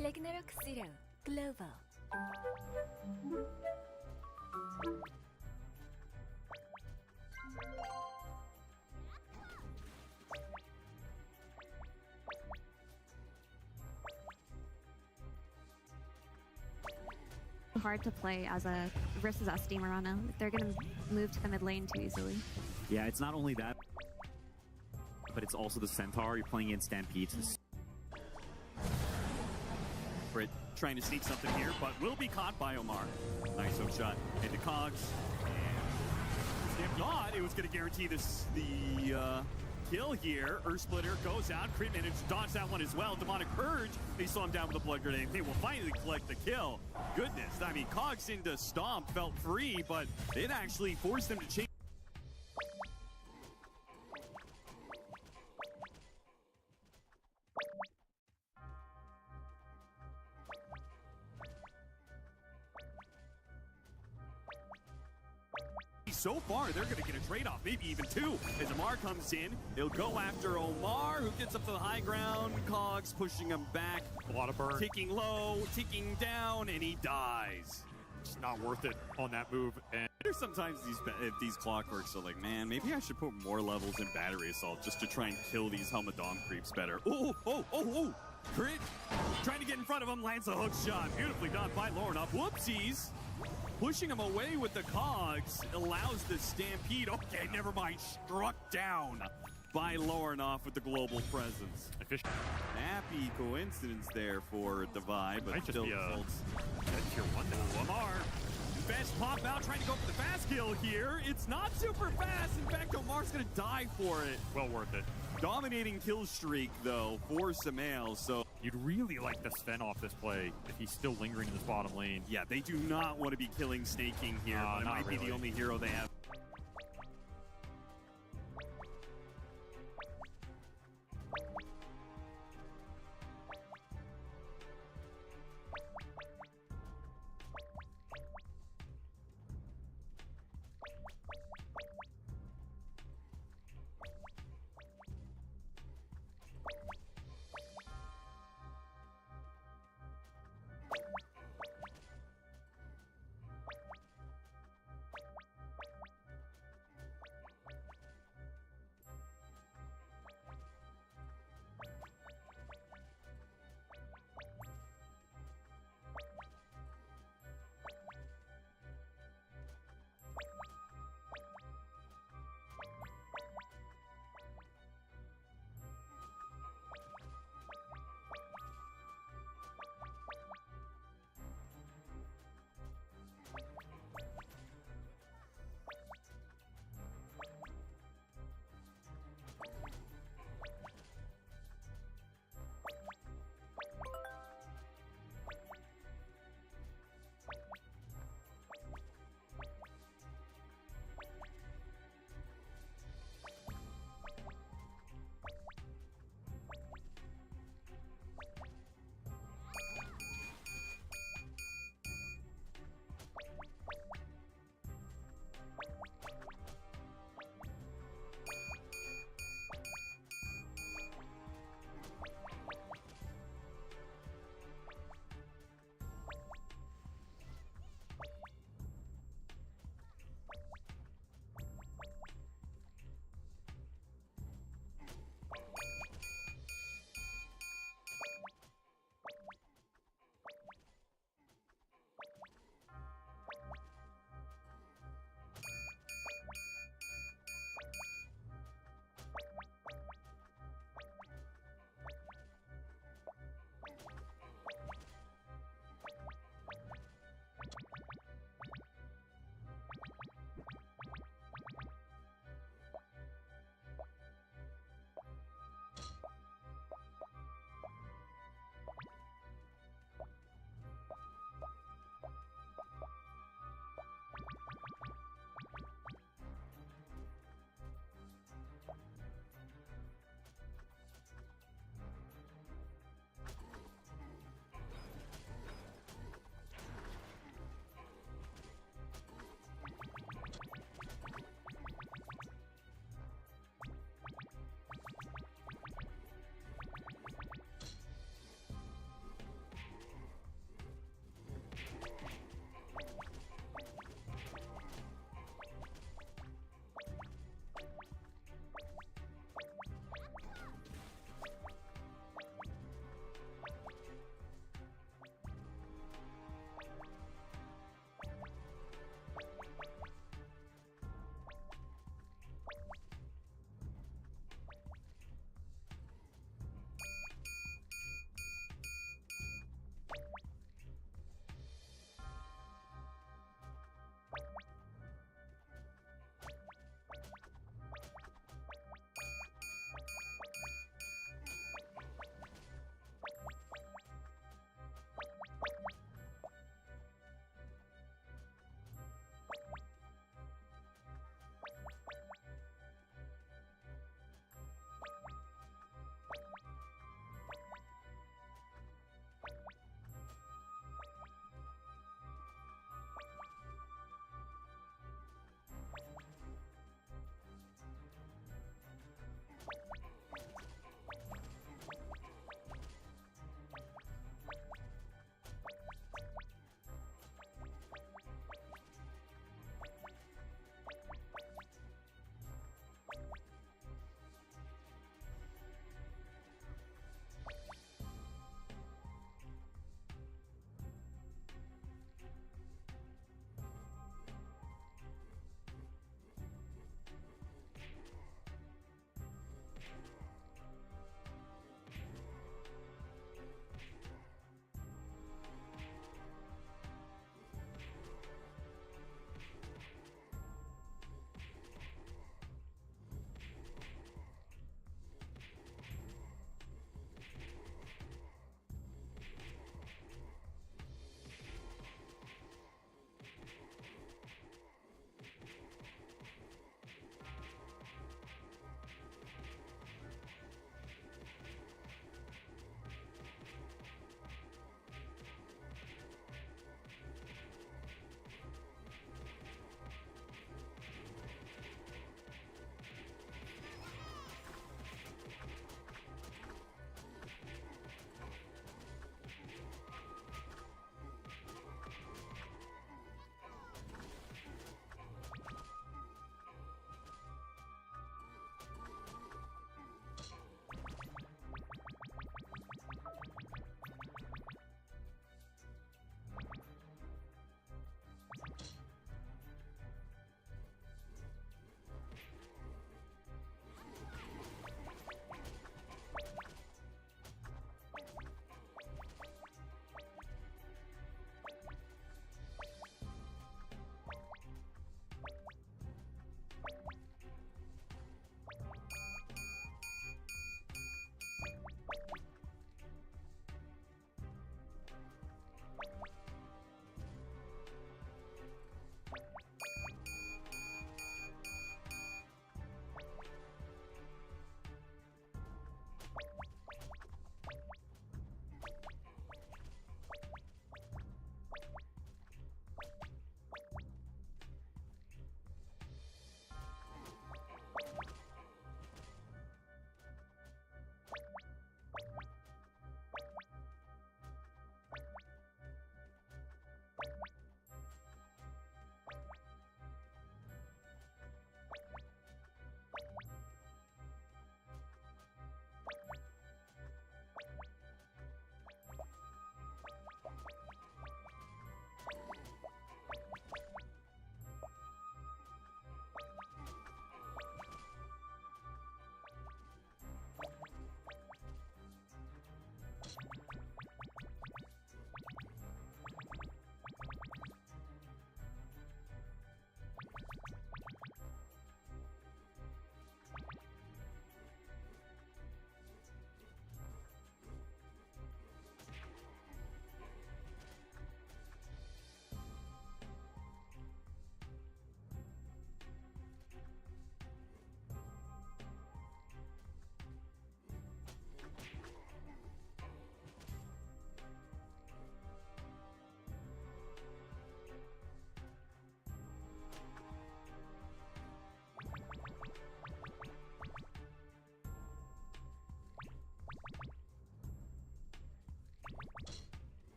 Ragnarok Zero Global. Hard to play as a versus SD Murano. They're gonna move to the mid lane too easily. Yeah, it's not only that, but it's also the Centaur. You're playing in Stampedes. Brit trying to sneak something here, but will be caught by Omar. Nice hook shot into Cogs. And thought it was going to guarantee this the kill here. Earth Splitter goes out. Crit managed to dodge that one as well. Demonic Purge, they saw him down with a blood grenade. They will finally collect the kill. Goodness, I mean, Cogs into Stomp felt free, but it actually forced them to change. So far, they're going to get a trade-off, maybe even two. As Omar comes in, they'll go after Omar, who gets up to the high ground. Cogs pushing him back. A lot of burn. Ticking low, ticking down, and he dies. It's not worth it on that move. And There's sometimes these clockworks are like, man, maybe I should put more levels in battery assault just to try and kill these Helmadon creeps better. Oh! Crit! Trying to get in front of him, lands a hook shot. Beautifully done by Lornoff. Whoopsies! Pushing him away with the Cogs allows the Stampede. Okay, never mind. Struck down by Lornoff with the global presence. Happy coincidence there for Divide, but might still just be results. a tier 1 now. Lamar, best pop out, trying to go for the fast kill here. It's not super fast. In fact, Omar's going to die for it. Well worth it. Dominating kill streak, though, for Samael, so... You'd really like to Sven off this play if he's still lingering in this bottom lane. Yeah, they do not want to be killing Snaking here. It might be the only hero they have.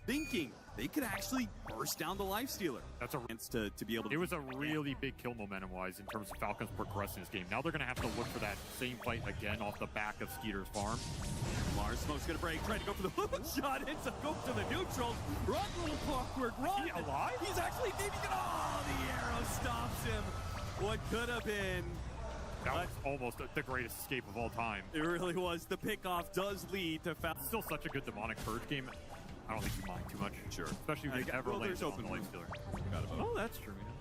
thinking they could actually burst down the lifestealer. That's a Chance to be able to. It was a really big kill momentum-wise in terms of Falcons progressing this game. Now they're going to have to look for that same fight again off the back of Skeeter's farm. Mars Smoke's gonna break, trying to go for the hook shot. Ends up going to the neutrals. Run, little clockwork, run! Is he alive? He's actually thinking it. Oh, the arrow stops him. What could have been. That was almost the greatest escape of all time. It really was. The pickoff does lead to foul. Still such a good demonic purge game. I don't think you mind too much. Sure. Especially if you ever well, lays there's on open the room. lifestealer. Forgot about it. Oh, that's true, man.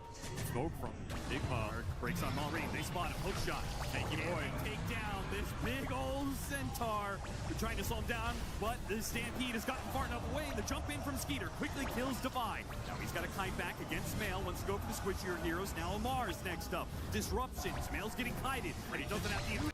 Smoke from Enigma. Breaks on Maureen. They spot him. Hook shot. Tanky boy. They take down this big old centaur. They're trying to slow him down, but the Stampede has gotten far enough away. The jump in from Skeeter quickly kills Divide. Now he's got a kite back against Mail. Wants to go for the squishier heroes. Now Amar's next up. Disruptions. Mail's getting kited, but he doesn't have the...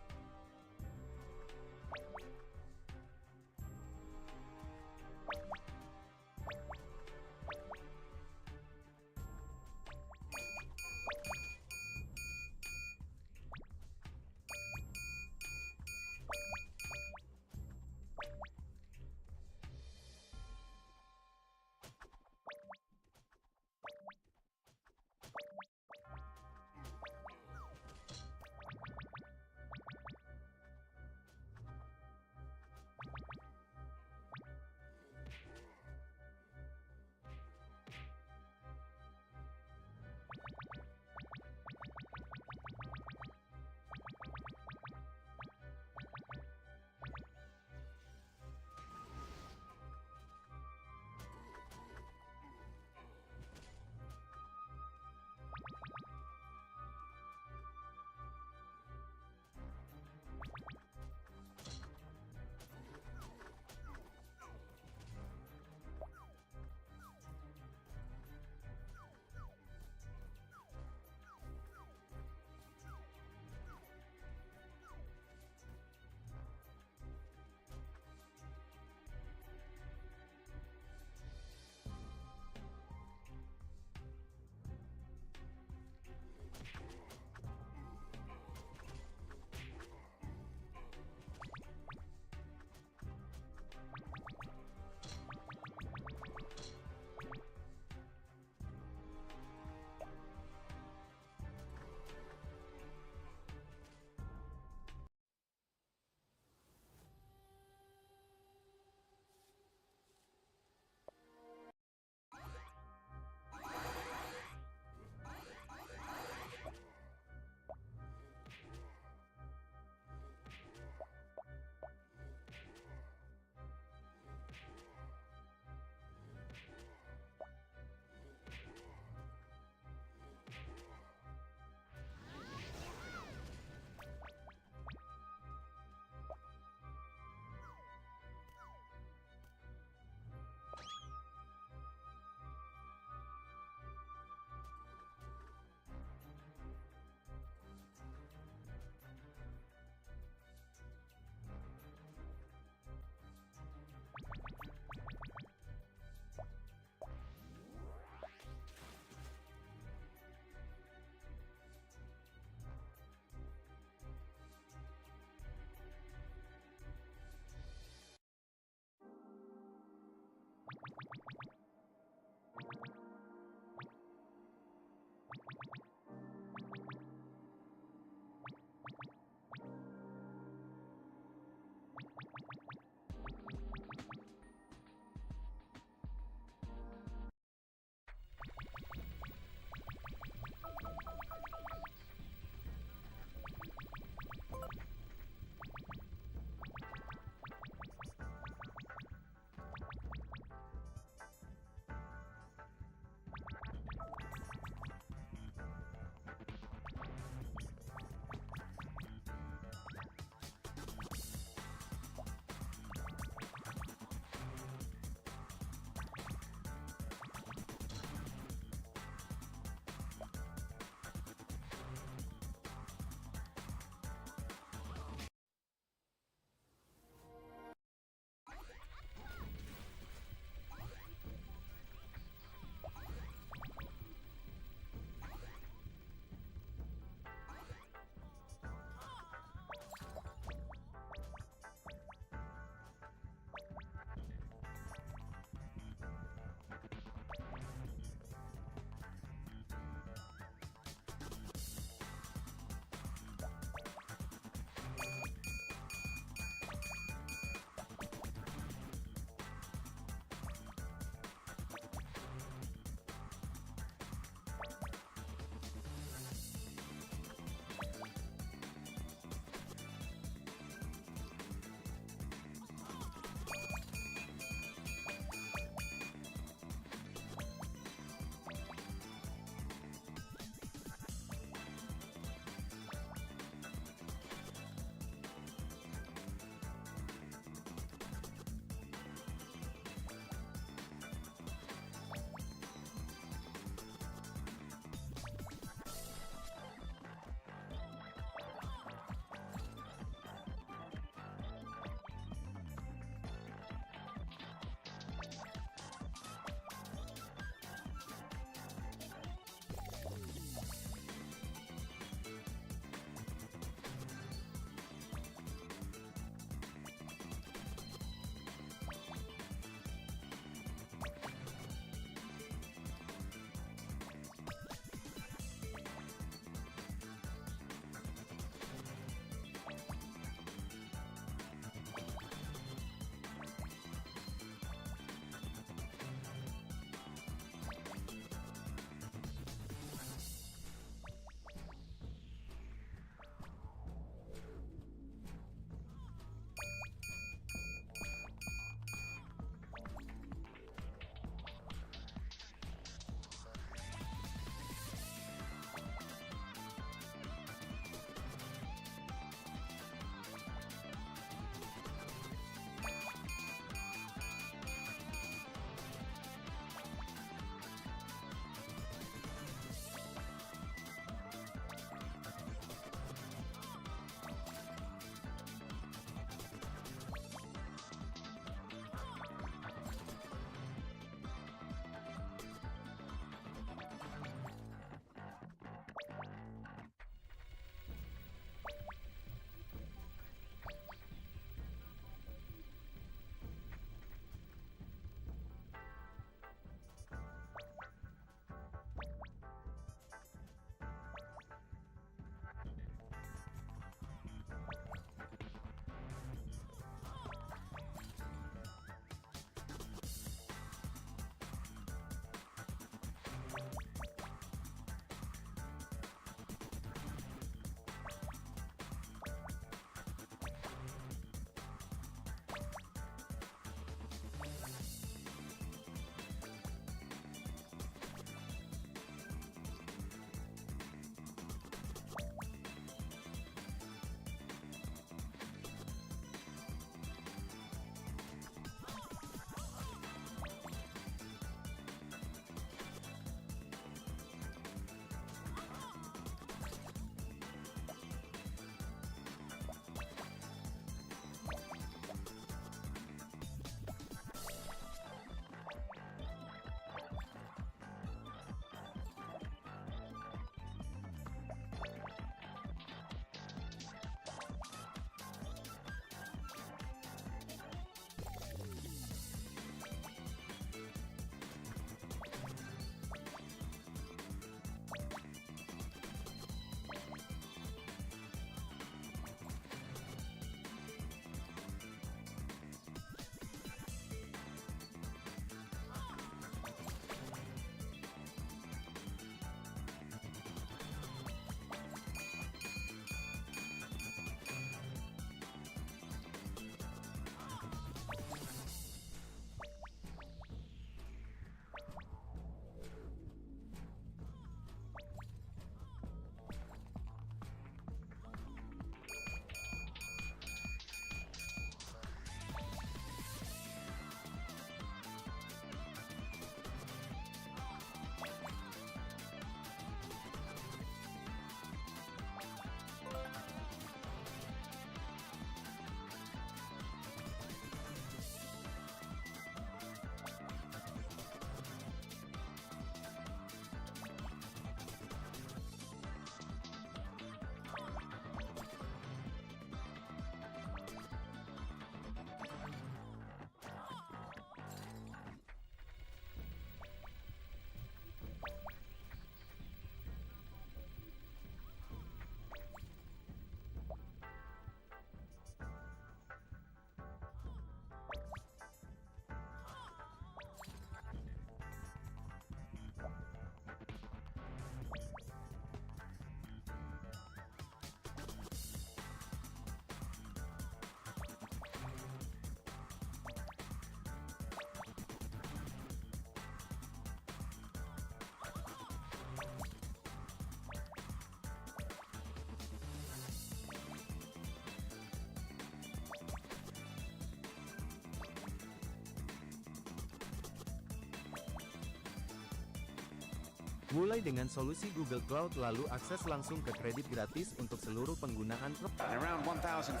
Mulai dengan solusi Google Cloud, lalu akses langsung ke kredit gratis untuk seluruh penggunaan. And around 1,500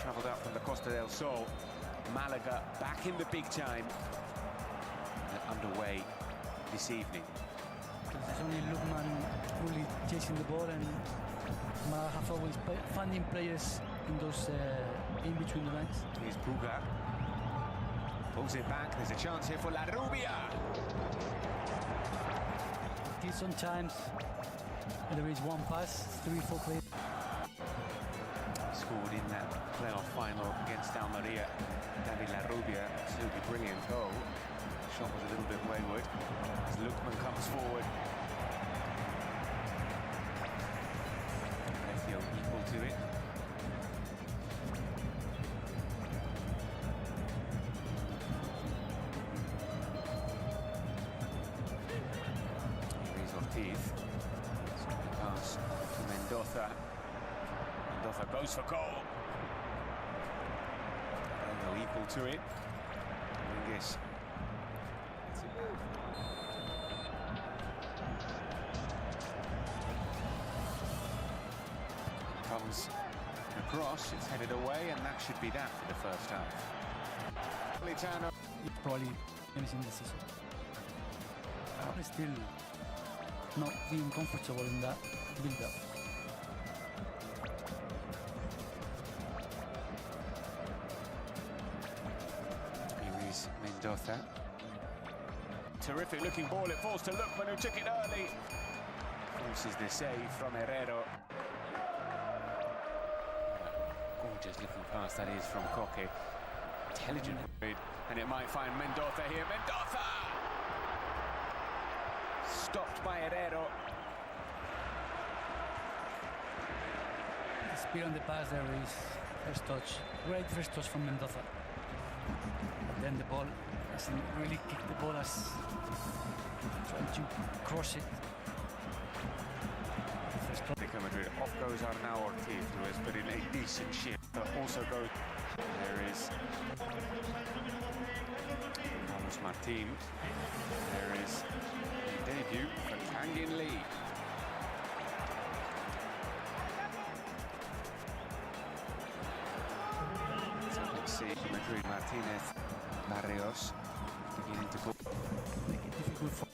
travelled up from the Costa del Sol. Malaga back in the big time. They're underway this evening. It's only Lukman really chasing the ball, and Malaga have always finding players in those in between the lines. Here's Puga. Pulls it back. There's a chance here for La Rubia. Sometimes there is one pass, 3-4 players. Scored in that playoff final against Almeria. David La Rubia, absolutely brilliant goal. Shot was a little bit wayward as Lukman comes forward. They feel equal to it. Pass to Mendoza. Mendoza goes for goal. They're equal to it. Dominguez. Comes across, it's headed away, and that should be that for the first half. Politano. Probably finishing the season. Still not being comfortable in that build-up. Here is Mendoza. Terrific looking ball, it falls to Lukman, who took it early. Forces the save from Herrero. Gorgeous looking pass that is from Koke. Intelligent, and it might find Mendoza here. Mendoza! Stopped by Herrero. The speed on the pass there is first touch. Great first touch from Mendoza. But then the ball doesn't really kick the ball as trying to cross it. Atletico Madrid. Off goes Arnau Ortiz, who has put in a decent shift. But also goes. There is Carlos Martin. There is debut for Kangin Lee. So let's see Madrid Martinez Barrios beginning to go. Make it difficult for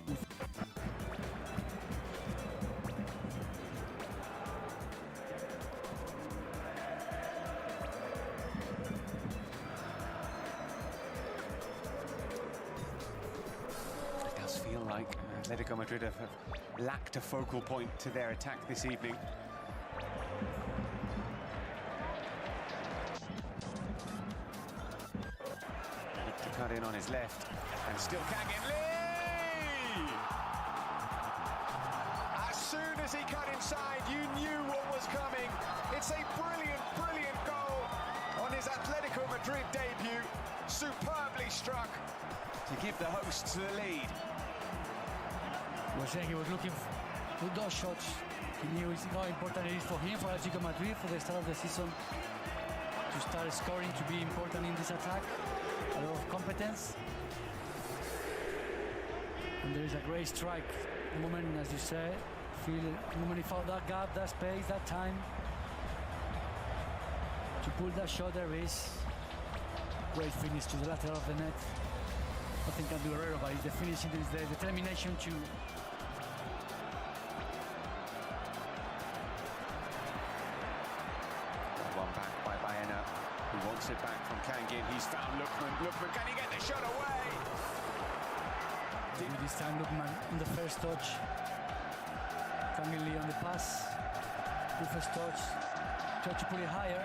Feel like Atletico Madrid have lacked a focal point to their attack this evening. To cut in on his left, and still Kangin Lee! As soon as he cut inside, you knew what was coming. It's a brilliant, brilliant goal on his Atletico Madrid debut. Superbly struck to give the hosts the lead. was saying he was looking for those shots. He knew how important it is for him, for Atletico Madrid, for the start of the season, to start scoring, to be important in this attack. A lot of competence. And there is a great strike. The moment, as you said, the moment he found that gap, that space, that time, to pull that shot, there is great finish to the lateral of the net. Nothing can do Herrero, but it's the finishing, it's the determination to one back by Baena, who wants it back from Kangin. He's found Lukman. Lukman, can he get the shot away? this time Lukman on the first touch. Kangin Lee on the pass. The first touch. Try to put it higher.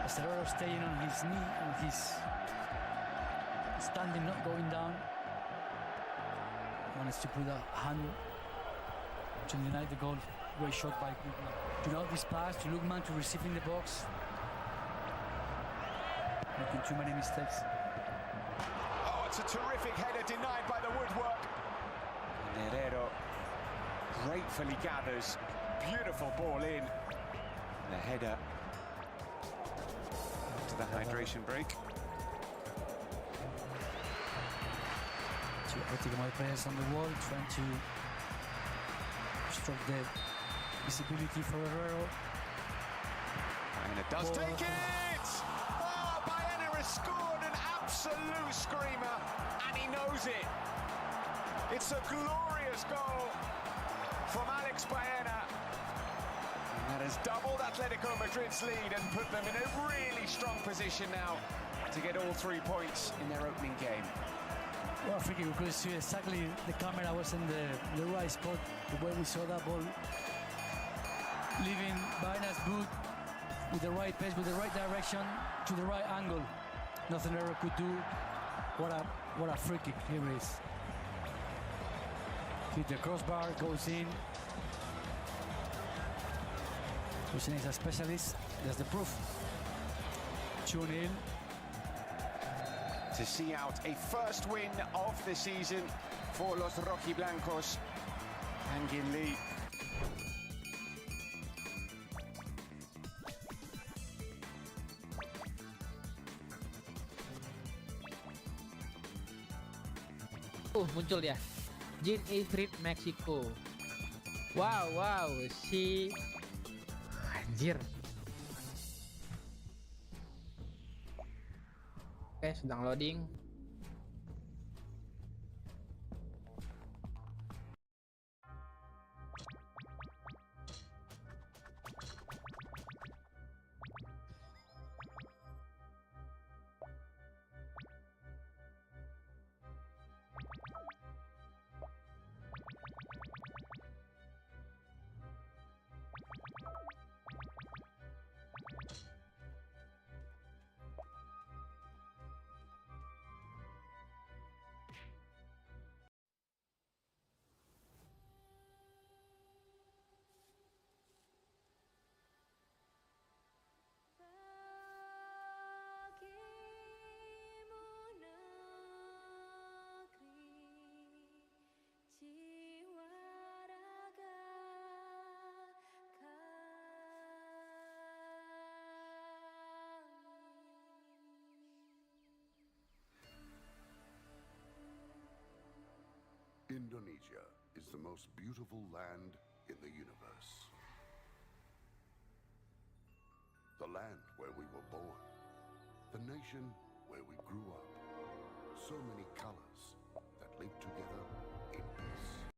Herrero staying on his knee and his standing, not going down. Managed to put a hand to deny the goal. Great shot by Lukman. To now this pass to Lukman to receive in the box. Making too many mistakes. Oh, it's a terrific header denied by the woodwork. And Herrero gratefully gathers. Beautiful ball in. The header to the hydration break. Two Atletico Madrid players on the wall trying to most of the visibility for Herrero. And it does take it! Oh, Baena has scored an absolute screamer, and he knows it. It's a glorious goal from Alex Baena. And that has doubled Atletico Madrid's lead and put them in a really strong position now to get all 3 points in their opening game. Well, Freaky, we could see exactly the camera was in the right spot, the way we saw that ball leaving Baena's boot with the right pace, with the right direction, to the right angle. Nothing Herrero could do. What a free kick. Here it is. Hit the crossbar, goes in. Hussein is a specialist. That's the proof. 2-0. To see out a first win of the season for Los Rojiblancos. Hangin Lee. Muncul ya. Jin Ifrit Meksiko. Wow, si anjir. Oke, sedang loading. Indonesia is the most beautiful land in the universe. The land where we were born. The nation where we grew up. So many colors that live together in peace.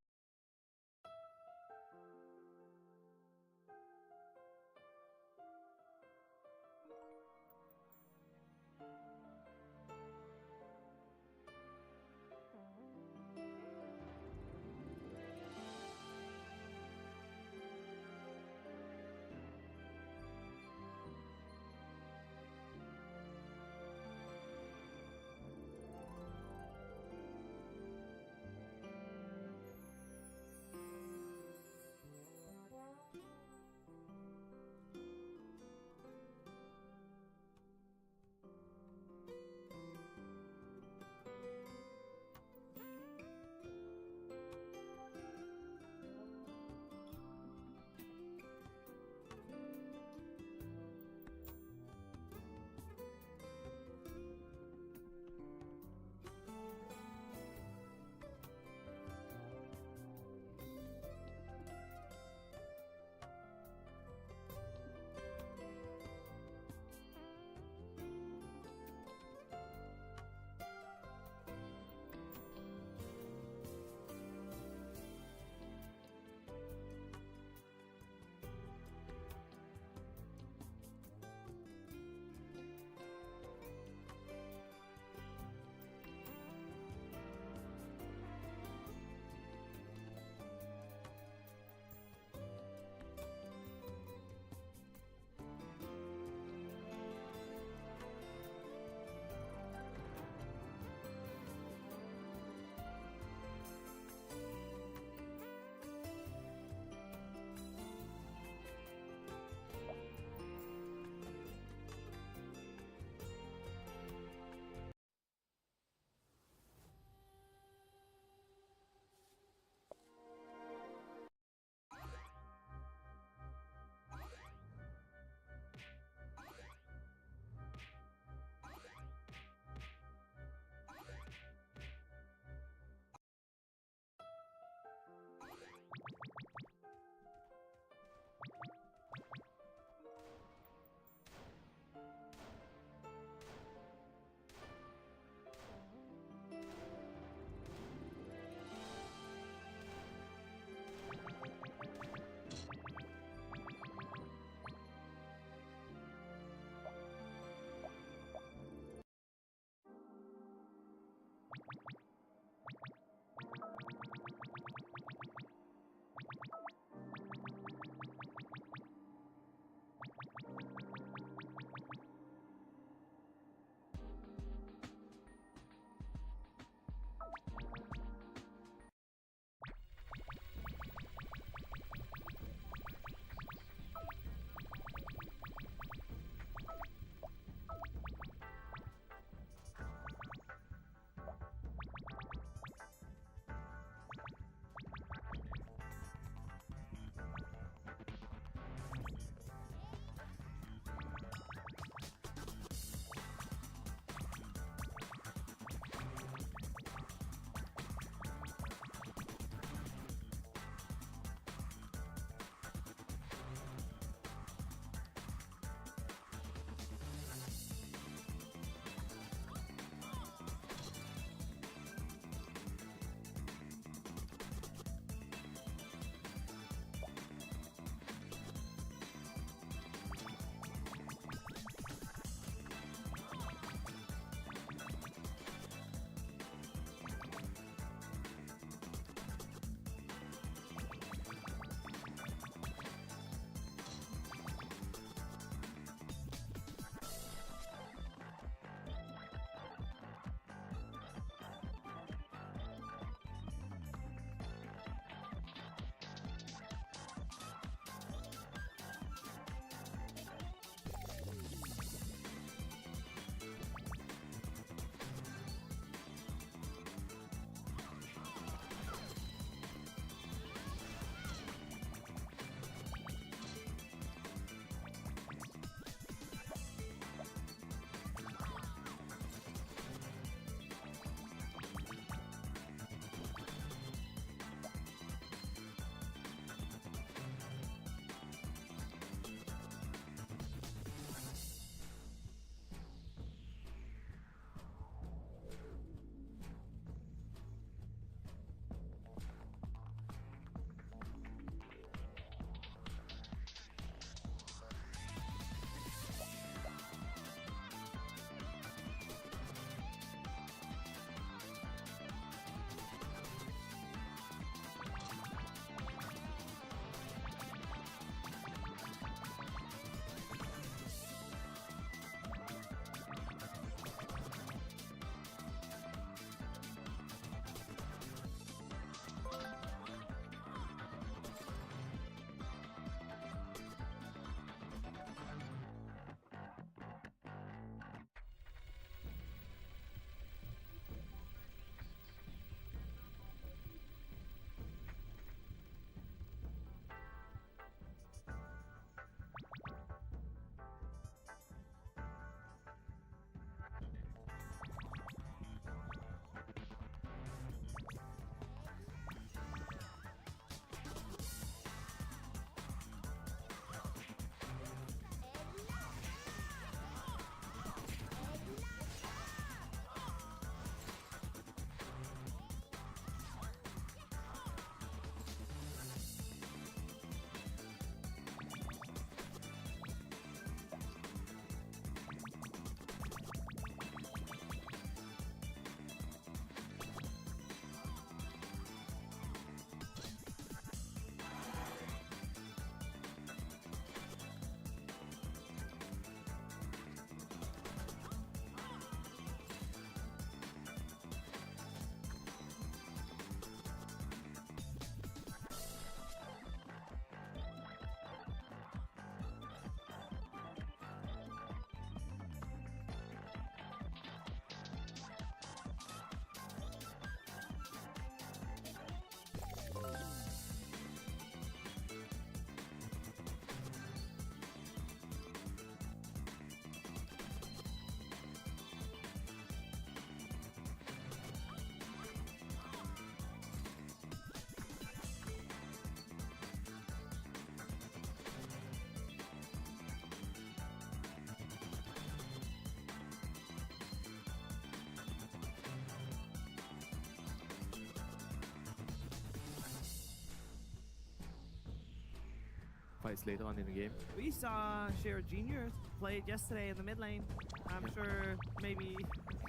fights later on in the game. We saw Shiro Jr. play it yesterday in the mid lane. I'm sure maybe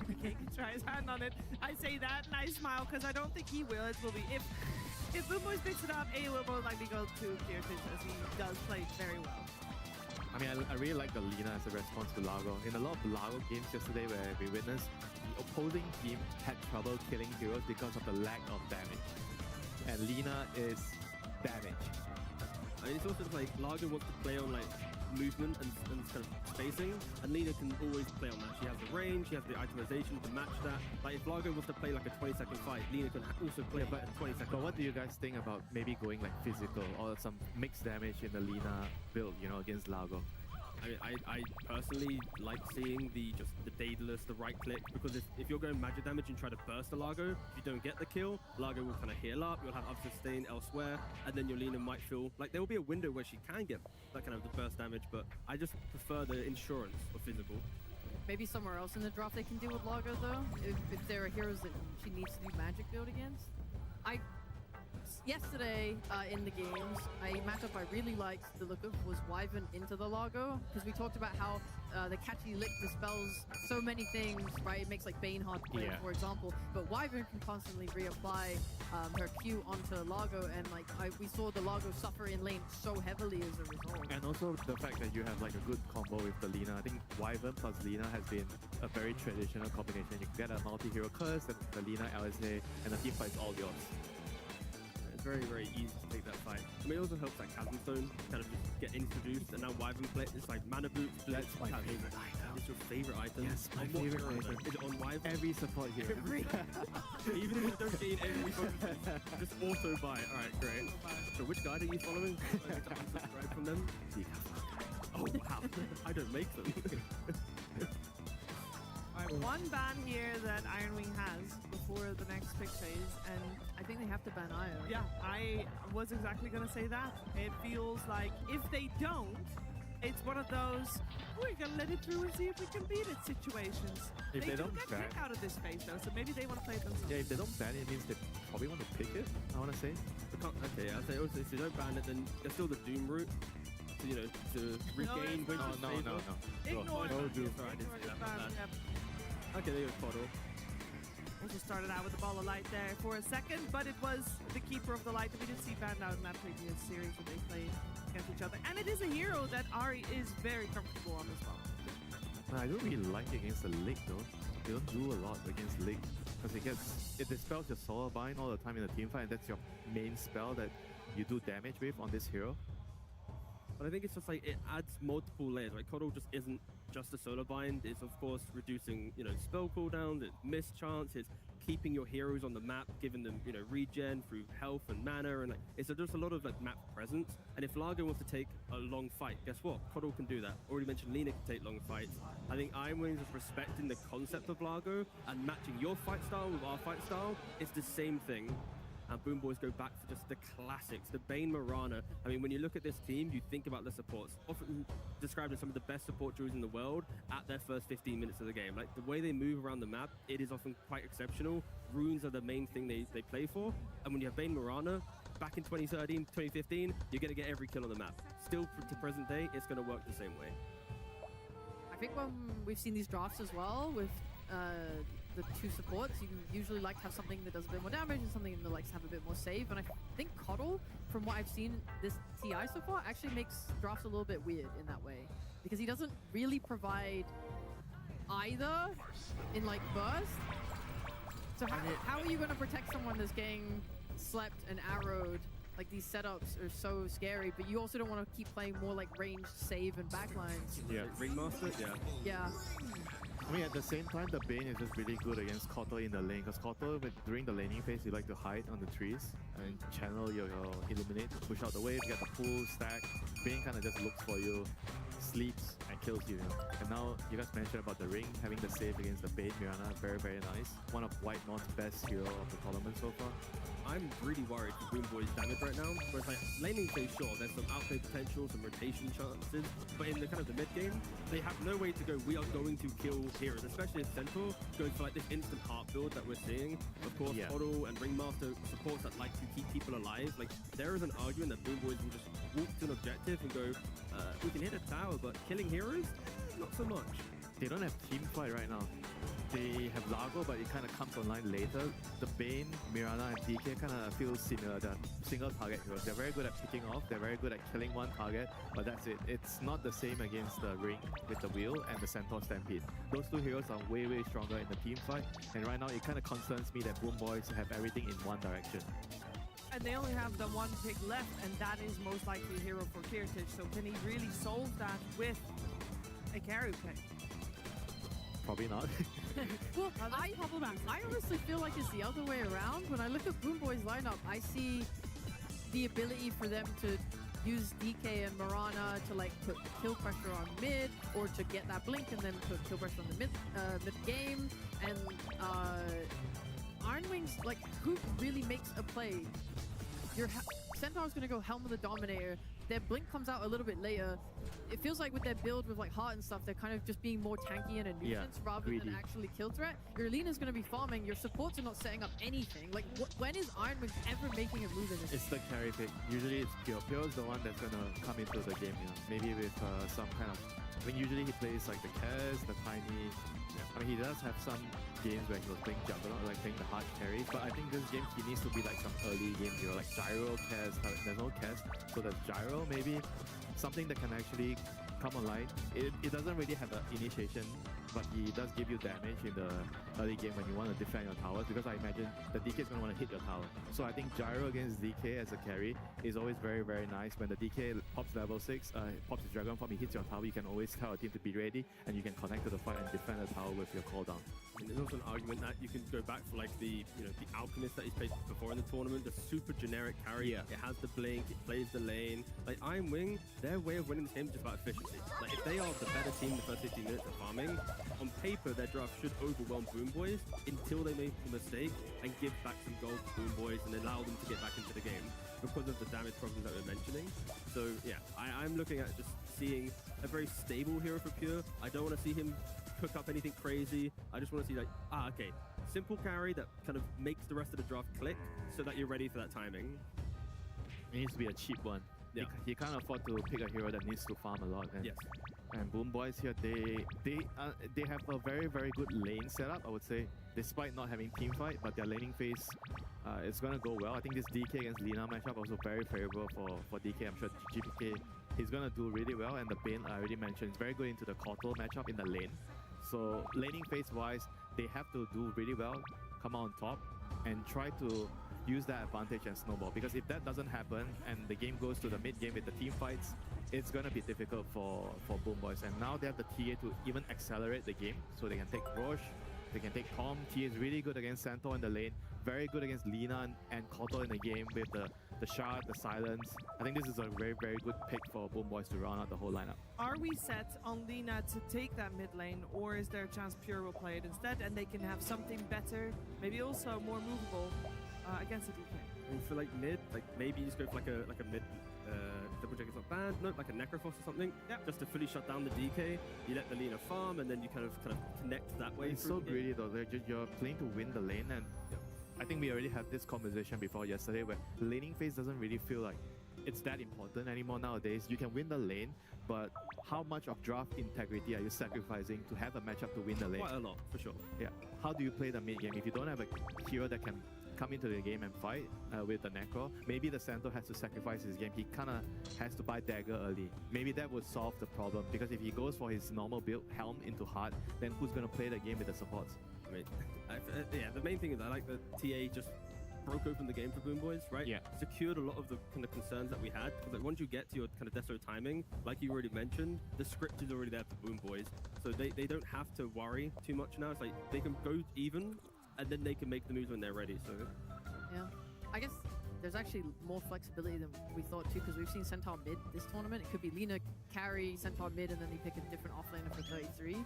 he can try his hand on it. I say that and I smile because I don't think he will. It will be if Boom Boys picks it up, A will most likely go to Clear as he does play very well. I mean, I really like the Lina as a response to Largo. In a lot of Largo games yesterday where we witnessed the opposing team had trouble killing heroes because of the lack of damage. And Lina is damage. I mean, it's also like Largo wants to play on like movement and kind of spacing, and Lina can always play on that. She has the range, she has the itemization to match that. Like if Largo was to play like a 20-second fight, Lina can also play a 20-second. But what do you guys think about maybe going like physical or some mixed damage in the Lina build, you know, against Largo? I personally like seeing the Daedalus, the right click, because if you're going magic damage and try to burst a Largo, if you don't get the kill, Largo will kind of heal up, you'll have up sustain elsewhere, and then your Lina might feel like there will be a window where she can get that kind of the burst damage, but I just prefer the insurance of physical. Maybe somewhere else in the draft they can deal with Largo though, if there are heroes that she needs to do magic build against. Yesterday in the games, a matchup I really liked the look of was Wyvern into the Largo, because we talked about how the catchy lick dispels so many things, right? It makes like Bane hard to play, for example, but Wyvern can constantly reapply her Q onto Largo, and like we saw the Largo suffer in lane so heavily as a result. And also the fact that you have like a good combo with the Lina. I think Wyvern plus Lina has been a very traditional combination. You can get a multi-hero curse and the Lina LSA, and the team fight is all yours. It's very, very easy to take that fight. I mean, it also helps that Chasm Stone kind of just get introduced, and now Wyvern play, it's like Mana Boots. That's my favorite item. It's your favorite item? Yes, my favorite item. Is it on Wyvern? Every support hero. Even if you don't gain every focus, just auto buy. Alright, great. So which guide are you following? I need to unsubscribe from them. Oh wow, I don't make them. Alright, one ban here that Iron Wing has before the next pick phase, and I think they have to ban Io. Yeah, I was exactly going to say that. It feels like if they don't, it's one of those, we're going to let it through and see if we can beat it situations. If they don't get ban kicked out of this phase though, so maybe they want to play it themselves. Yeah, if they don't ban it, it means they probably want to pick it, I want to say. Okay, I'll say also if you don't ban it, then there's still the Doom route. To, you know, to regain Winter's favor. Ignore no Doom. Doom. Sorry, I didn't say that. Ban, yep. Okay, there goes Poddle. Also started out with a ball of light there for a second, but it was the keeper of the light that we did see banned out in that previous series that they played against each other. And it is a hero that Ari is very comfortable on as well. I don't really like it against the Lig though. They don't do a lot against Lig, because it dispels your Solar Bind all the time in the team fight, and that's your main spell that you do damage with on this hero. But I think it's just like it adds multiple layers. Like Coddle just isn't just a Solar Bind. It's of course reducing, you know, spell cooldowns, it's miss chance, it's keeping your heroes on the map, giving them, you know, regen through health and mana, and like it's just a lot of like map presence. And if Largo wants to take a long fight, guess what? Coddle can do that. Already mentioned Lina can take long fights. I think Iron Wings is respecting the concept of Largo and matching your fight style with our fight style. It's the same thing. And Boom Boys go back to just the classics, the Bane Mirana. I mean, when you look at this team, you think about the supports, often described as some of the best support druids in the world at their first 15 minutes of the game. Like, the way they move around the map, it is often quite exceptional. Runes are the main thing they play for. And when you have Bane Mirana, back in 2013, 2015, you're going to get every kill on the map. Still, to present day, it's going to work the same way. I think when we've seen these drafts as well with the two supports, you usually like to have something that does a bit more damage and something that likes to have a bit more save. And I think Coddle, from what I've seen this TI so far, actually makes drafts a little bit weird in that way, because he doesn't really provide either in like burst. So how are you going to protect someone that's getting slept and arrowed? Like, these setups are so scary, but you also don't want to keep playing more like ranged save and backlines. Yeah, Ringmaster, Yeah. I mean, at the same time, the Bane is just really good against Kotal in the lane, because Kotal, during the laning phase, you like to hide on the trees and channel your Illuminate, push out the wave, get the pull, stack. Bane kind of just looks for you, sleeps, and kills you. And now, you guys mentioned about the ring, having the save against the Bane Mirana, very, very nice. One of White Non's best hero of the tournament so far. I'm really worried for Boom Boys' damage right now. Where it's like, laning phase, sure, there's some outplay potential, some rotation chances, but in the kind of the mid game, they have no way to go, we are going to kill heroes, especially in Central, going for like this instant heart build that we're seeing. Of course, Coddle and Ringmaster supports that like to keep people alive. Like, there is an argument that Boom Boys will just walk to an objective and go, we can hit a tower, but killing heroes, not so much. They don't have team fight right now. They have Largo, but it kind of comes online later. The Bane, Mirana, and DK kind of feel similar. They're single target heroes. They're very good at picking off. They're very good at killing one target, but that's it. It's not the same against the Ring with the Wheel and the Centaur Stampede. Those two heroes are way, way stronger in the team fight. And right now, it kind of concerns me that Boom Boys have everything in one direction. And they only have the one pick left, and that is most likely a hero for Kirtich. So can he really solve that with a carry pick? Probably not. Well, I honestly feel like it's the other way around. When I look at Boom Boy's lineup, I see the ability for them to use DK and Mirana to like put kill pressure on mid, or to get that blink and then put kill pressure on the mid game. And Iron Wings, like, who really makes a play? Your Centaur's gonna go Helm of the Dominator. Their blink comes out a little bit later. It feels like with their build with like heart and stuff, they're kind of just being more tanky and a nuisance rather than actually kill threat. Your Lena's going to be farming. Your supports are not setting up anything. Like, when is Iron Wings ever making a move in this? It's the carry pick. Usually it's Pure. Pure's the one that's going to come into the game, you know. Maybe with some kind of... I mean, usually he plays like the Kaz, the Tiny... I mean, he does have some games where he was playing Juggernaut, like playing the hard carries, but I think this game he needs to be like some early game hero, like Gyro, Kaz. There's no Kaz, so there's Gyro, maybe something that can actually come online. It doesn't really have an initiation, but he does give you damage in the early game when you want to defend your towers, because I imagine the DK is going to want to hit your tower. So I think Gyro against DK as a carry is always very, very nice. When the DK pops level 6, pops his Dragon Form, he hits your tower, you can always tell a team to be ready, and you can connect to the fight and defend the tower with your cooldown. And there's also an argument that you can go back for like the Alchemist that he's played before in the tournament, the super generic carry. It has the blink, it plays the lane. Like Iron Wing, their way of winning this game is just about efficiency. Like if they are the better team the first 15 minutes of farming, on paper their draft should overwhelm Boom Boys until they make a mistake and give back some gold to Boom Boys and allow them to get back into the game because of the damage problems that we're mentioning. So yeah, I'm looking at just seeing a very stable hero for Pure. I don't want to see him cook up anything crazy. I just want to see like, okay, simple carry that kind of makes the rest of the draft click so that you're ready for that timing. It needs to be a cheap one. Yeah. He can't afford to pick a hero that needs to farm a lot. And, and Boom Boys here, they have a very, very good lane setup, I would say, despite not having team fight, but their laning phase is going to go well. I think this DK against Lina matchup also very favorable for DK. I'm sure GPK, he's going to do really well, and the Bane I already mentioned is very good into the Kotal matchup in the lane. So laning phase wise, they have to do really well, come out on top, and try to use that advantage and snowball. Because if that doesn't happen and the game goes to the mid game with the team fights, it's gonna be difficult for Boom Boys. And now they have the TA to even accelerate the game, so they can take Roche, they can take Tom. TA is really good against Centaur in the lane, very good against Lina and Kotal in the game with the shard, the silence. I think this is a very, very good pick for Boom Boys to round out the whole lineup. Are we set on Lina to take that mid lane, or is there a chance Pure will play it instead and they can have something better, maybe also more movable against the DK? I mean, for like mid, like maybe you just go for like a mid double check is not bad, no, like a Necrophos or something, just to fully shut down the DK. You let the Lina farm and then you kind of connect that way. It's so greedy though. You're playing to win the lane, and I think we already had this conversation before yesterday where laning phase doesn't really feel like it's that important anymore nowadays. You can win the lane, but how much of draft integrity are you sacrificing to have a matchup to win the lane? Quite a lot, for sure. Yeah. How do you play the mid game? If you don't have a hero that can come into the game and fight with the Necro, maybe the Centaur has to sacrifice his game. He kind of has to buy dagger early. Maybe that would solve the problem, because if he goes for his normal build, Helm into Heart, then who's going to play the game with the supports? I mean, yeah, the main thing is I like that TA just broke open the game for Boom Boys, right? Yeah. Secured a lot of the kind of concerns that we had, because like once you get to your kind of Deso timing, like you already mentioned, the script is already there for Boom Boys, so they don't have to worry too much now. It's like they can go even, and then they can make the moves when they're ready. So yeah, I guess there's actually more flexibility than we thought too, because we've seen Centaur mid this tournament. It could be Lina carry Centaur mid, and then they pick a different offlaner for 33.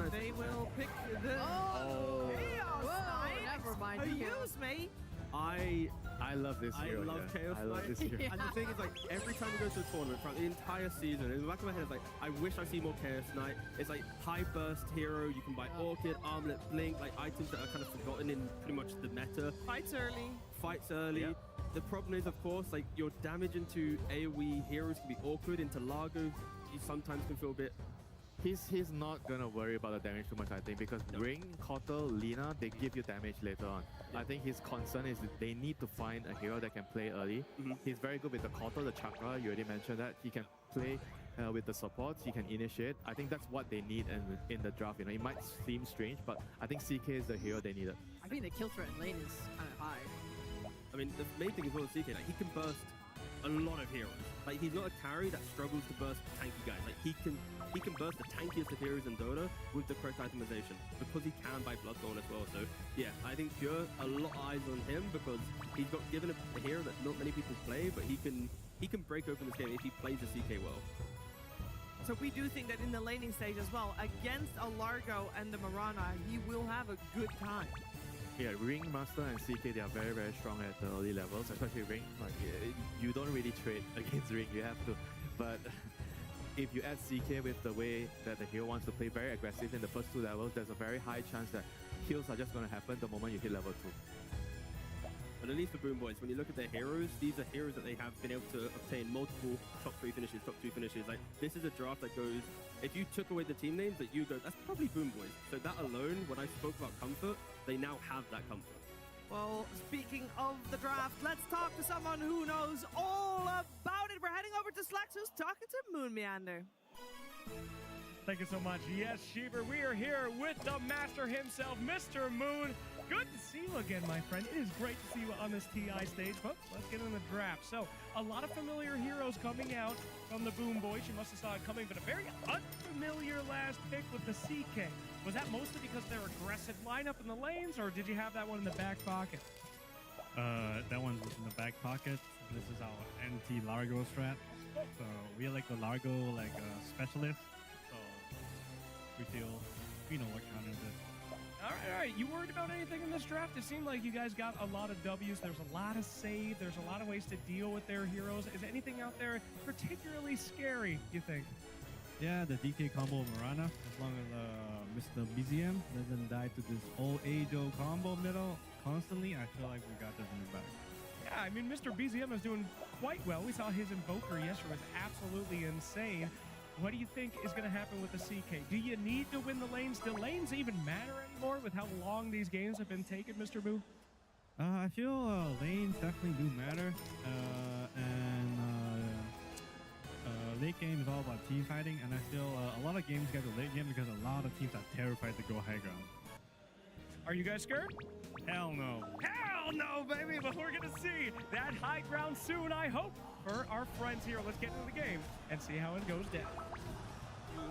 They will pick the Chaos Knight. Never mind. Use me. I love this hero. I love Chaos I love this hero. And the thing is, like, every time we go to a tournament throughout the entire season, in the back of my head, it's like, I wish I see more Chaos Knight. It's like high burst hero. You can buy Orchid, Armlet, Blink, like items that are kind of forgotten in pretty much the meta. Fights early. fights early. Yep. The problem is, of course, like your damage into AoE heroes can be awkward. Into Largo, you sometimes can feel a bit. He's not gonna worry about the damage too much, I think, because Ring, Kotal, Lina, they give you damage later on. I think his concern is that they need to find a hero that can play early. He's very good with the Kotal, the Chakra, you already mentioned that. He can play with the supports, he can initiate. I think that's what they need in the draft. You know, it might seem strange, but I think CK is the hero they needed. I think the kill threat in lane is kind of high. I mean, the main thing is well, CK, like he can burst a lot of heroes. Like he's not a carry that struggles to burst tanky guys. Like he can burst the tankiest of heroes in Dota with the correct itemization because he can buy Bloodthorn as well. So yeah, I think Pure a lot of eyes on him because he's got given a hero that not many people play, but he can break open this game if he plays the CK well. So we do think that in the laning stage as well, against a Largo and the Mirana, he will have a good time. Yeah, Ring, Master, and CK, they are very, very strong at the early levels, especially Ring. Like, you don't really trade against Ring, you have to. But if you add CK with the way that the hero wants to play very aggressive in the first 2 levels, there's a very high chance that kills are just going to happen the moment you hit level 2. But at least for Boom Boys, when you look at their heroes, these are heroes that they have been able to obtain multiple top 3 finishes, top 2 finishes. Like, this is a draft that goes, if you took away the team names, that you go, that's probably Boom Boys. So that alone, when I spoke about comfort, they now have that comfort. Well, speaking of the draft, let's talk to someone who knows all about it. We're heading over to Slacks, who's talking to Moon Meander. Thank you so much. Yes, Sheever, we are here with the master himself, Mr. Moon. Good to see you again, my friend. It is great to see you on this TI stage. But let's get in the draft. So, a lot of familiar heroes coming out from the Boom Boys. You must have saw it coming, but a very unfamiliar last pick with the CK. Was that mostly because their aggressive lineup in the lanes, or did you have that one in the back pocket? That one was in the back pocket. This is our anti-Largo strat. So we like the Largo like specialist. So we feel we know what counters it. All right. You worried about anything in this draft? It seemed like you guys got a lot of W's. There's a lot of save. There's a lot of ways to deal with their heroes. Is anything out there particularly scary, you think? Yeah, the DK combo Mirana, as long as Mr. BZM doesn't die to this old age-old combo middle constantly, I feel like we got this in the bag. Yeah, I mean, Mr. BZM is doing quite well. We saw his Invoker yesterday was absolutely insane. What do you think is going to happen with the CK? Do you need to win the lanes? Do lanes even matter anymore with how long these games have been taken, Mr. Boo? I feel lanes definitely do matter, and late game is all about team fighting, and I feel a lot of games get to late game because a lot of teams are terrified to go high ground. Are you guys scared? Hell no. Hell no, baby, but we're going to see that high ground soon, I hope, for our friends here. Let's get into the game and see how it goes down.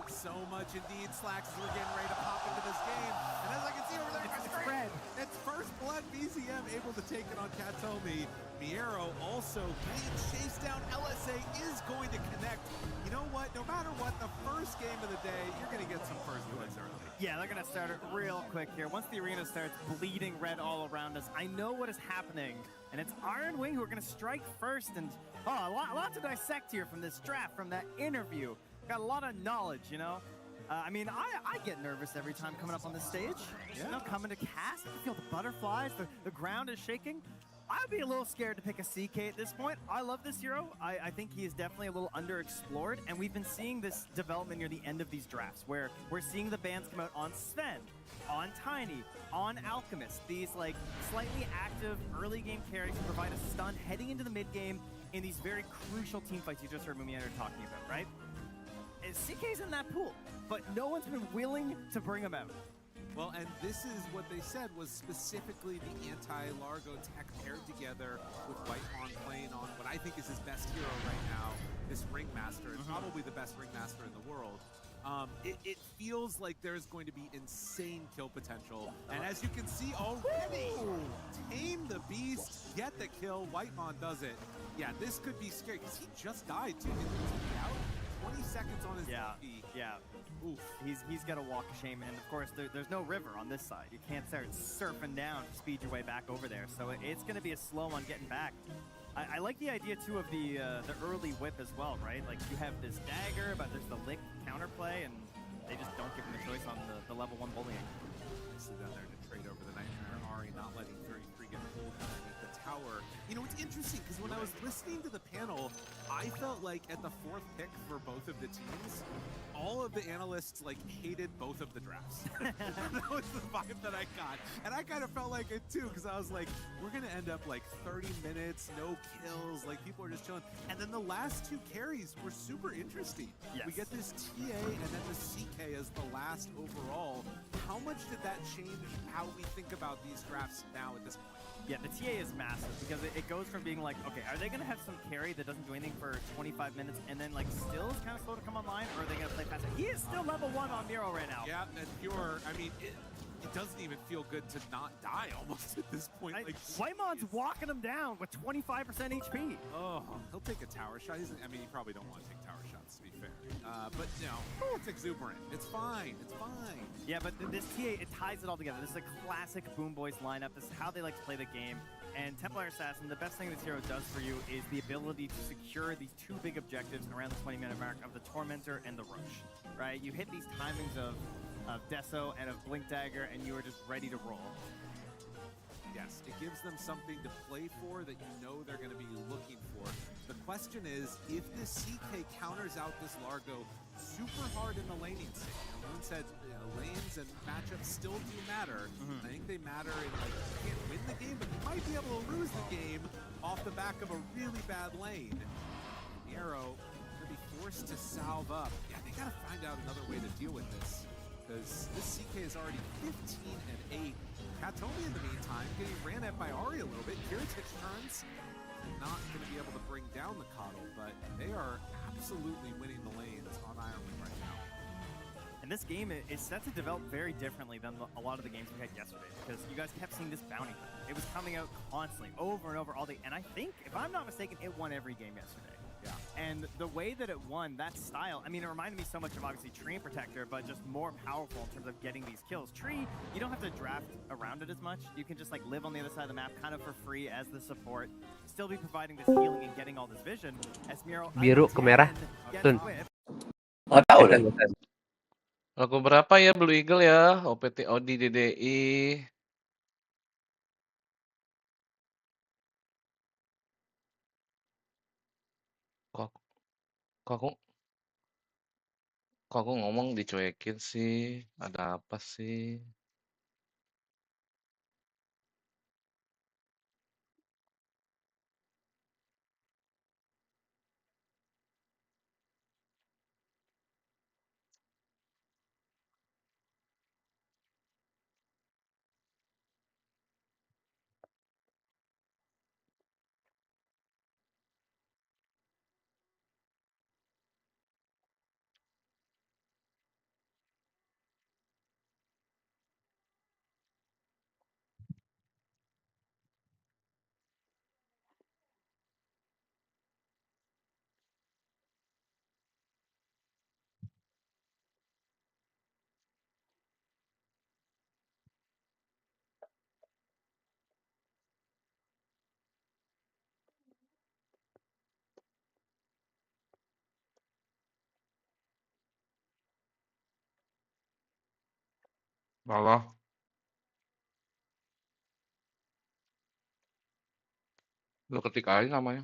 So much indeed, Slacks, as we're getting ready to pop into this game. And as I can see over there, it's spread. It's first blood. BZM able to take it on Katomi. Miero also being chased down. LSA is going to connect. You know what? No matter what, the first game of the day, you're going to get some first bloods early. Yeah, they're going to start it real quick here. Once the arena starts bleeding red all around us, I know what is happening. And it's Iron Wing who are going to strike first. And, a lot to dissect here from this draft, from that interview. Got a lot of knowledge, you know? I mean, I get nervous every time coming up on this stage. Yeah. You know, coming to cast, I feel the butterflies, the ground is shaking. I'd be a little scared to pick a CK at this point. I love this hero. I think he is definitely a little underexplored, and we've been seeing this development near the end of these drafts, where we're seeing the bans come out on Sven, on Tiny, on Alchemist. These, like, slightly active early game carries who provide a stun heading into the mid game in these very crucial team fights you just heard Mumiander talking about, right? CK's in that pool, but no one's been willing to bring him out. Well, and this is what they said was specifically the anti-Largo tech paired together with Whitehorn playing on what I think is his best hero right now, this Ringmaster. It's probably the best Ringmaster in the world. It feels like there's going to be insane kill potential. And as you can see already, tame the beast, get the kill. Whitehorn does it. Yeah, this could be scary because he just died too. Didn't he out? 20 seconds on his DP. Yeah. Oof. He's got a walk of shame, and of course there's no river on this side. You can't start surfing down to speed your way back over there, so it's going to be a slow on getting back. I like the idea too of the early whip as well, right? Like you have this dagger, but there's the lick counterplay, and they just don't give him the choice on the level 1 bullying. Sit down there to trade over the Nightmare Ari, not letting 33 get pulled underneath the tower. You know, it's interesting because when I was listening to the panel, I felt like at the 4th pick for both of the teams, all of the analysts like hated both of the drafts. That was the vibe that I got. And I kind of felt like it too, because I was like, we're going to end up like 30 minutes, no kills, like people are just chilling. And then the last 2 carries were super interesting. Yes. We get this TA and then the CK as the last overall. How much did that change how we think about these drafts now at this point? Yeah, the TA is massive because it goes from being like, okay, are they going to have some carry that doesn't do anything for 25 minutes and then like still is kind of slow to come online, or are they going to play faster? He is still level 1 on Miro right now. Yeah, and Pure, I mean, it doesn't even feel good to not die almost at this point. Like Whitemon's walking him down with 25% HP. Oh, he'll take a tower shot. I mean, you probably don't want to take tower shots, to be fair. But, you know, it's exuberant. It's fine. It's fine. Yeah, but this TA, it ties it all together. This is a classic Boom Boys lineup. This is how they like to play the game. And Templar Assassin, the best thing this hero does for you is the ability to secure these 2 big objectives around the 20-minute mark of the Tormentor and the Roche, right? You hit these timings of Deso and of Blink Dagger, and you are just ready to roll. Yes, it gives them something to play for that you know they're going to be looking for. The question is, if this CK counters out this Largo super hard in the laning state. Moon said lanes and matchups still do matter. I think they matter in, like, you can't win the game, but you might be able to lose the game off the back of a really bad lane. Nero going to be forced to salve up. Yeah, they got to find out another way to deal with this, because this CK is already 15-8. Katomi, in the meantime, getting ran at by Ari a little bit. Kiritich turns, not going to be able to bring down the Coddle, but they are absolutely winning the lanes on Ironman right now. And this game is set to develop very differently than a lot of the games we had yesterday, because you guys kept seeing this bounty. It was coming out constantly, over and over all day, and I think, if I'm not mistaken, it won every game yesterday. Yeah. And the way that it won, that style, I mean, it reminded me so much of, obviously, Tree and Protector, but just more powerful in terms of getting these kills. Tree, you don't have to draft around it as much. You can just, like, live on the other side of the map kind of for free as the support, still be providing this healing and getting all this vision. As Miro, Biru ke merah. Tun. Nggak tahu deh. Lagu berapa ya Blue Eagle ya? OPT Odi DDI. Kok kok aku ngomong dicuekin sih? Ada apa sih? Malah. Lu ketik aja namanya.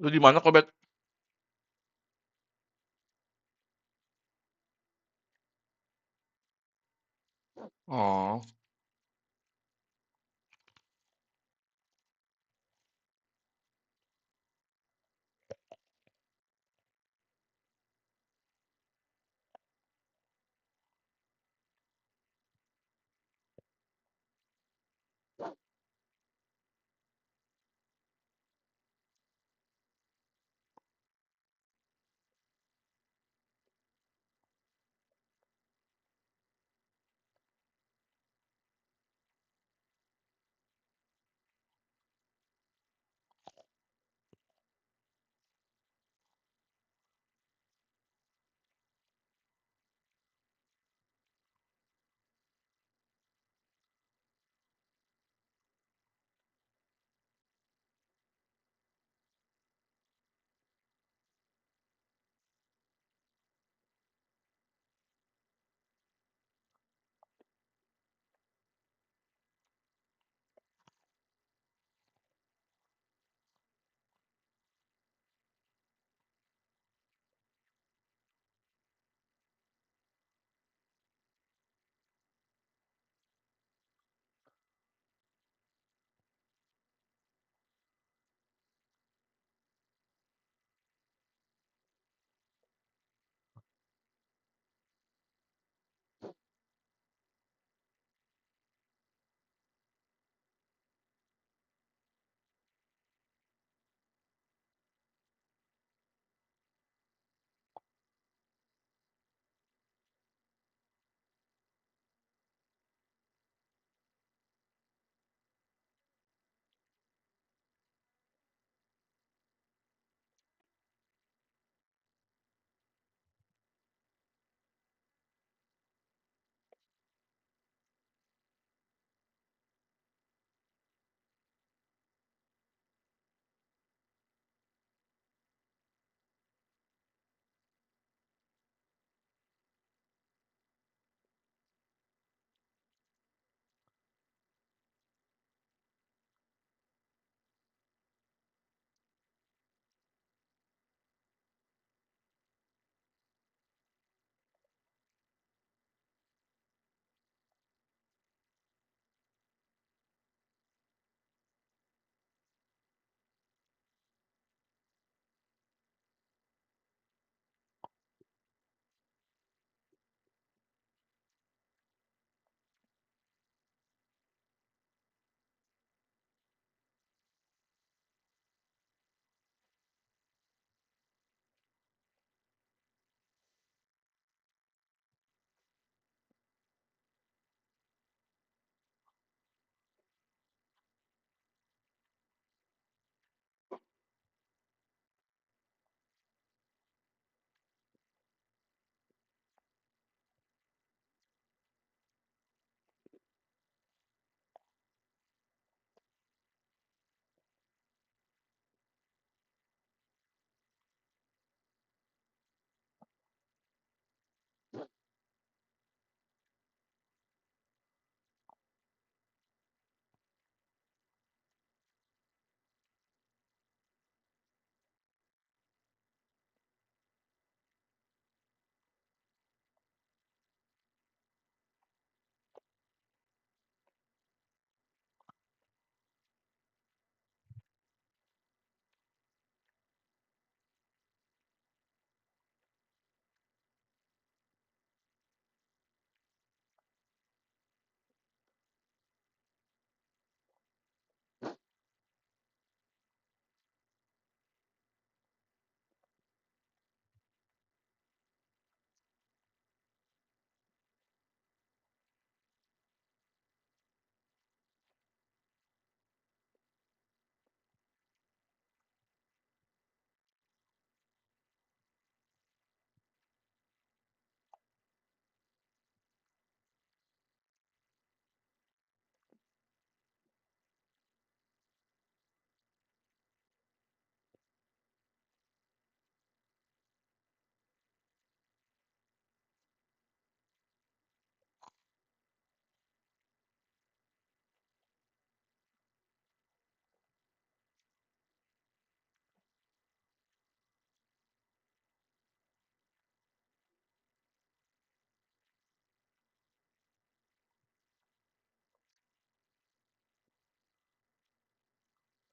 Lu di mana kok, Bet? Oh.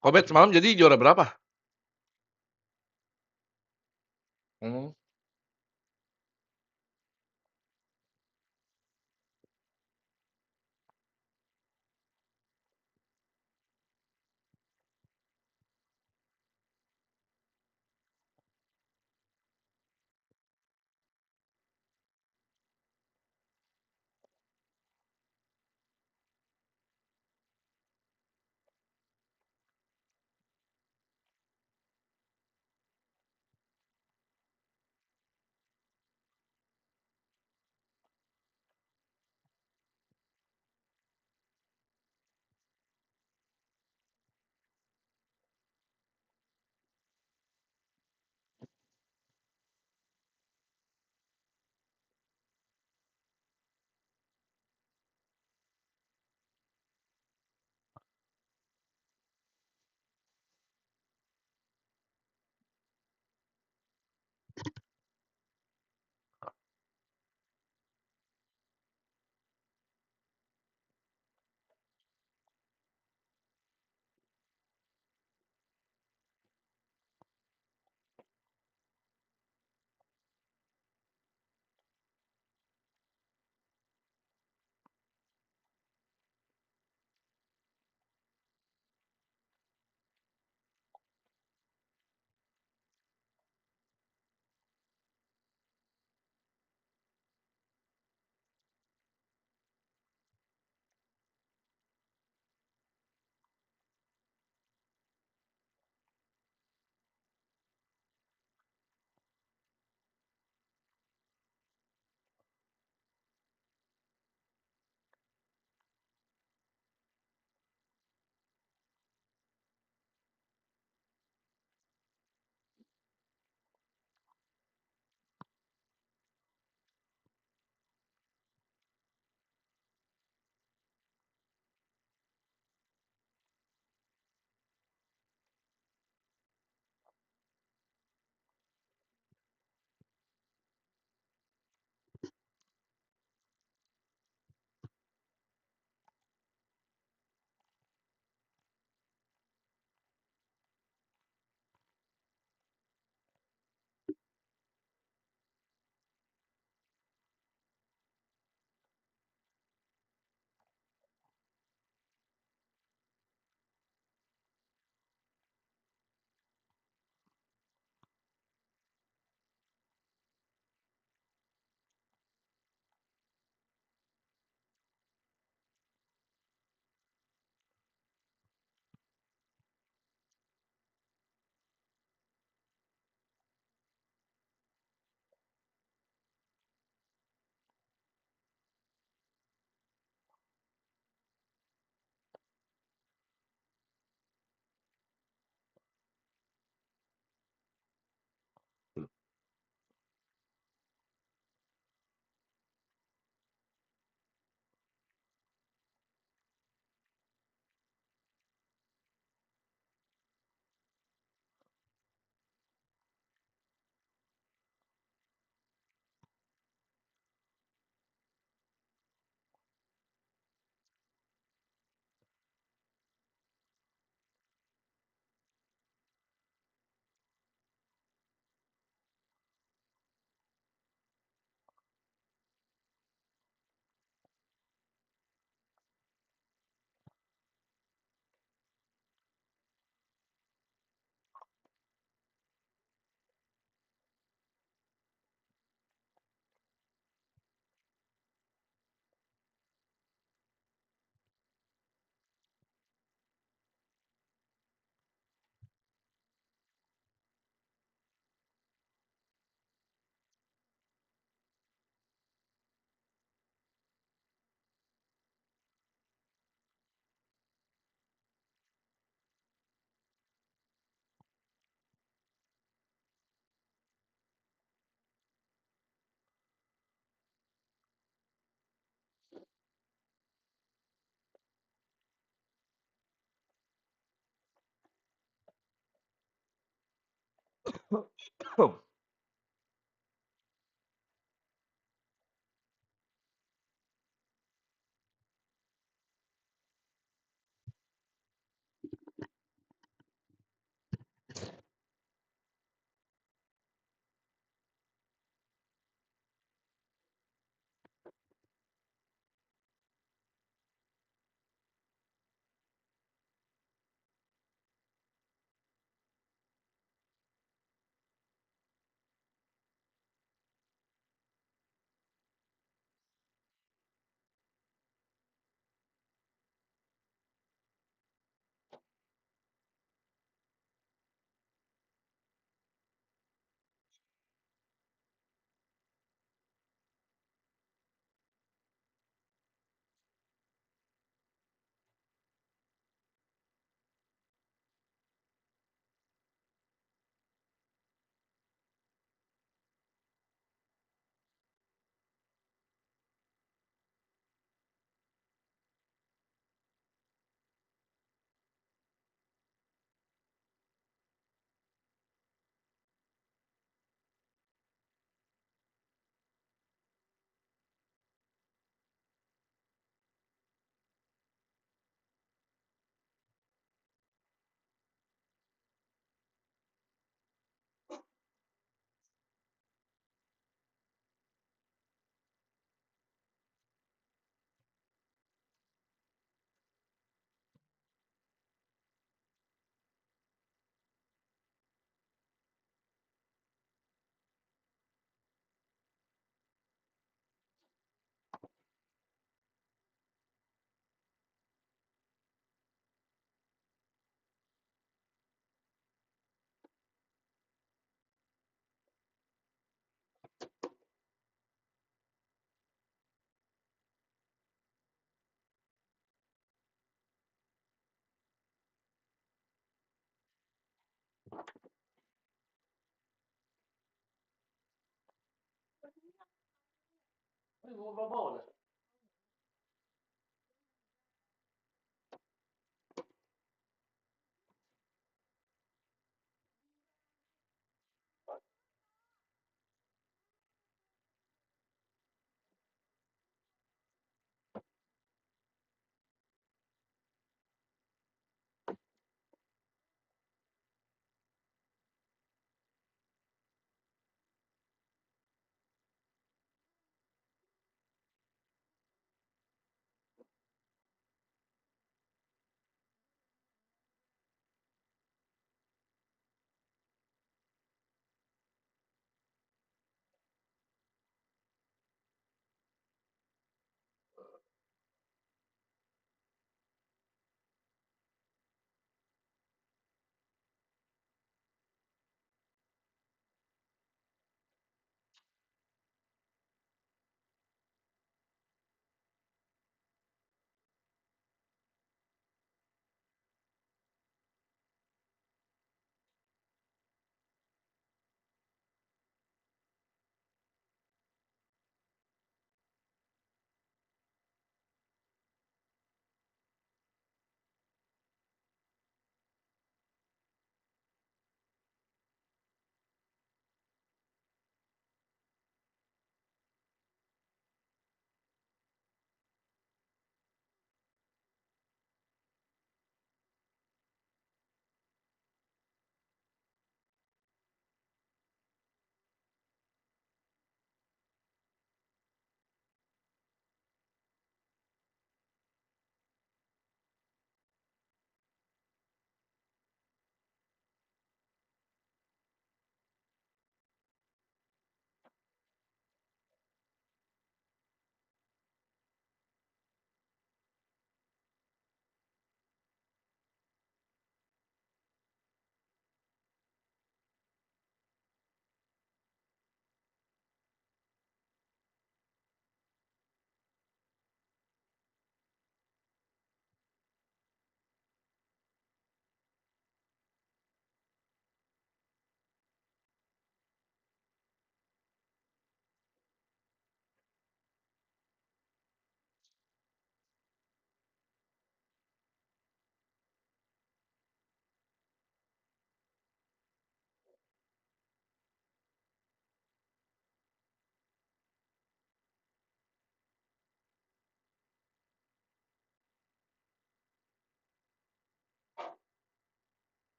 Komet semalam jadi juara berapa? Hmm.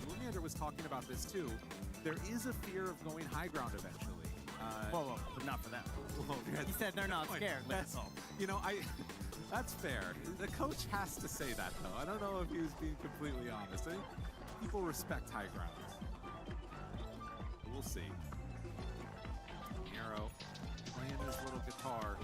Lunander was talking about this too. There is a fear of going high ground eventually. Whoa, but not for them. He said they're not scared. That's fair. The coach has to say that, though. I don't know if he was being completely honest. I think people respect high ground. We'll see. Nero playing his little guitar.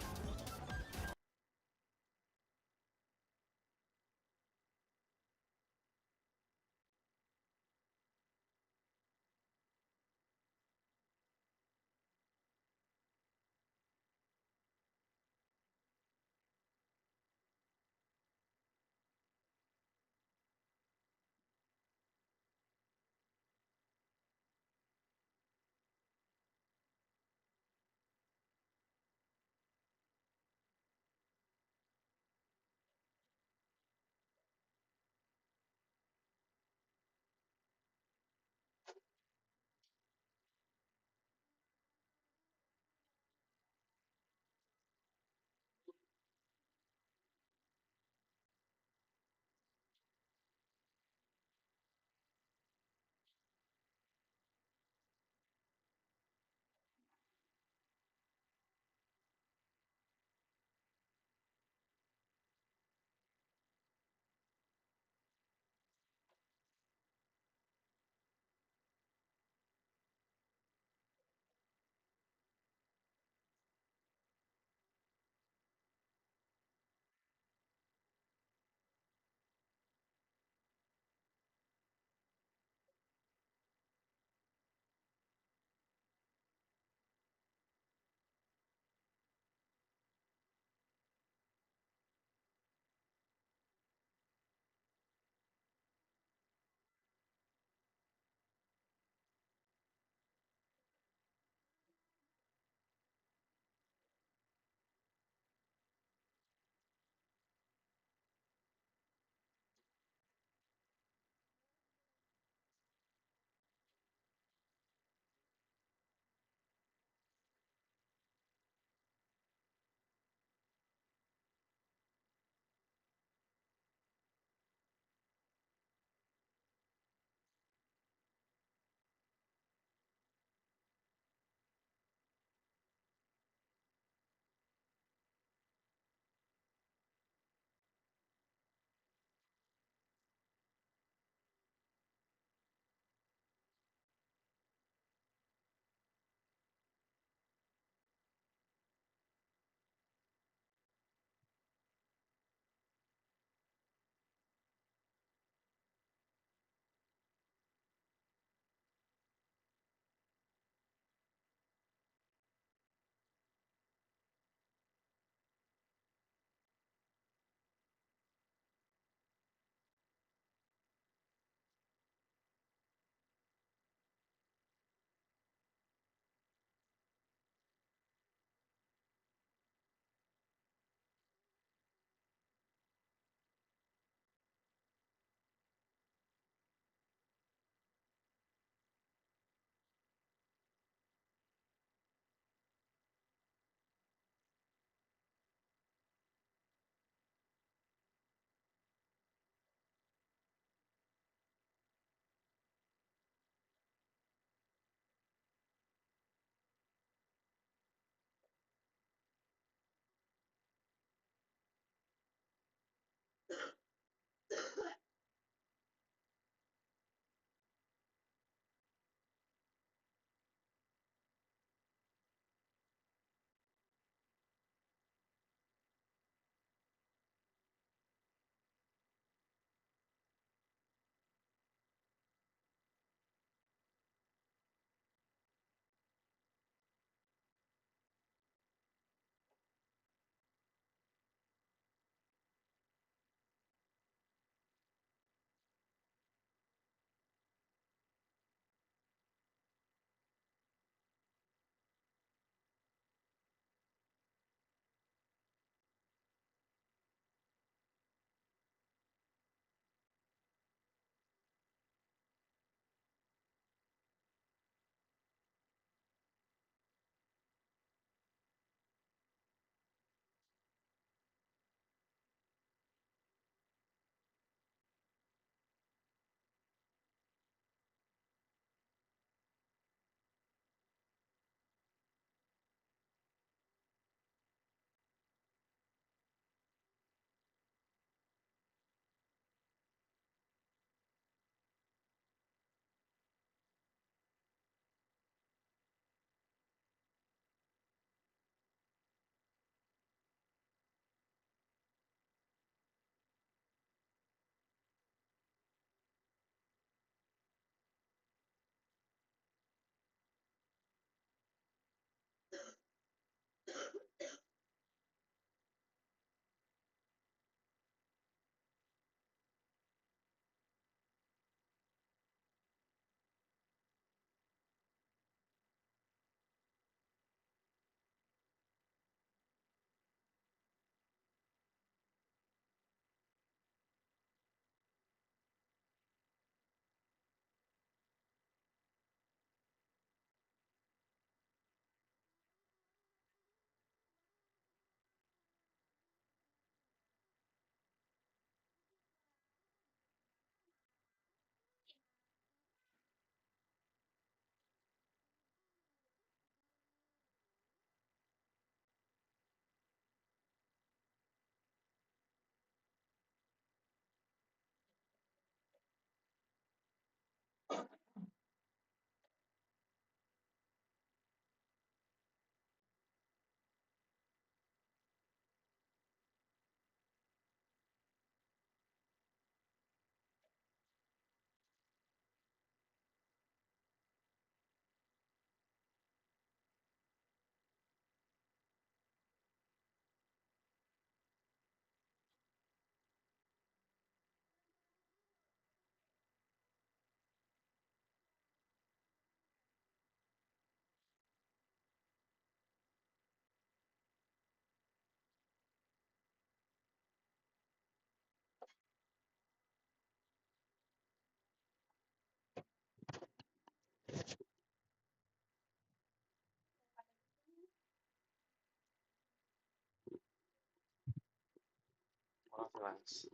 Ras.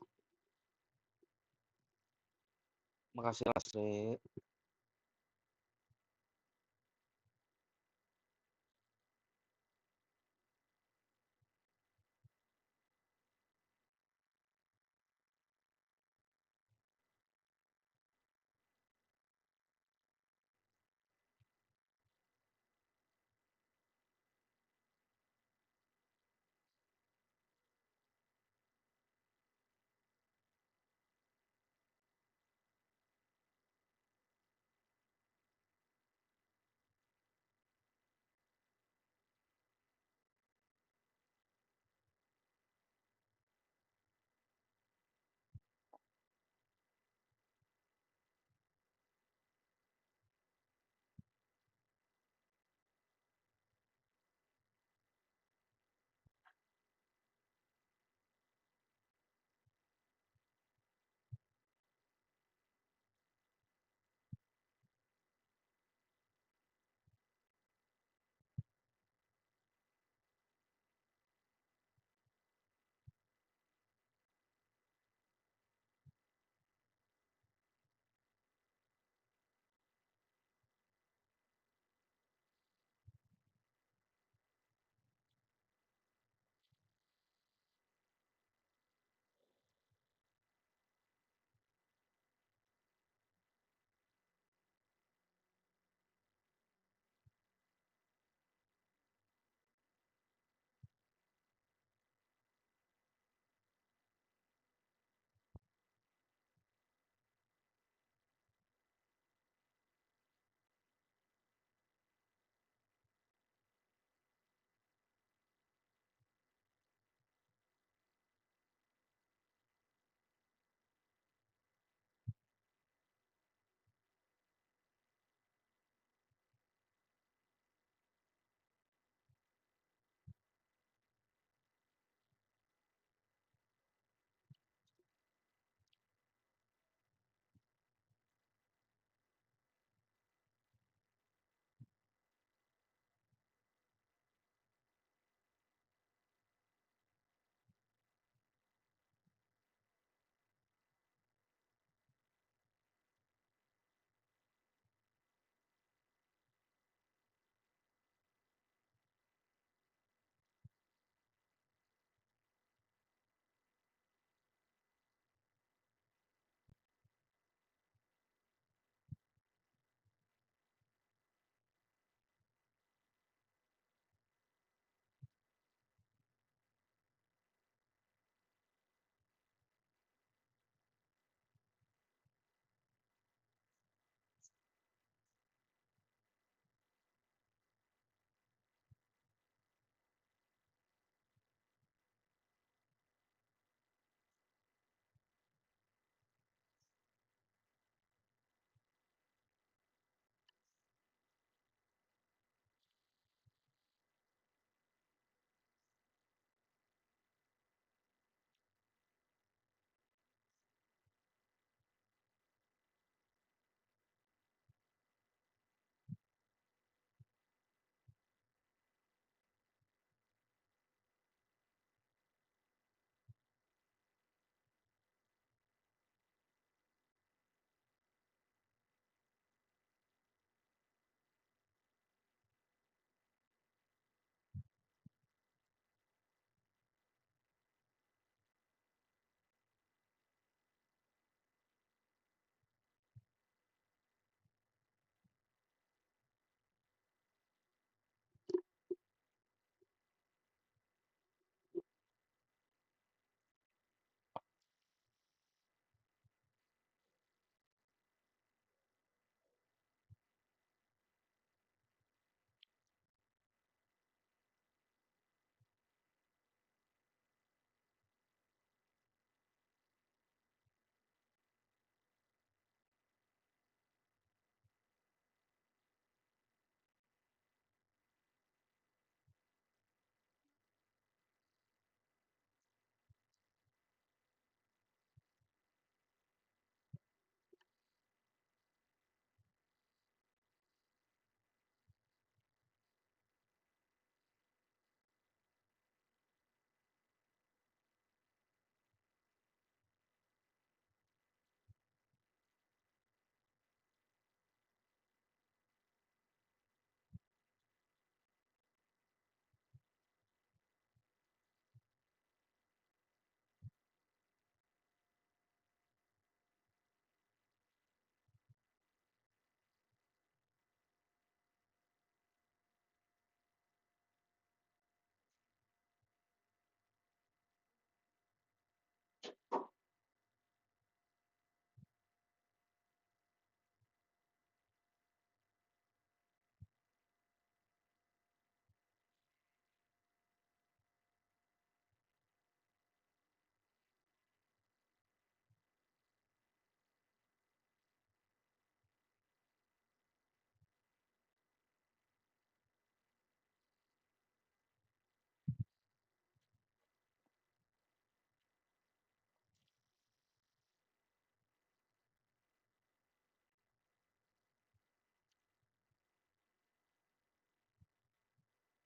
Makasih Lasri.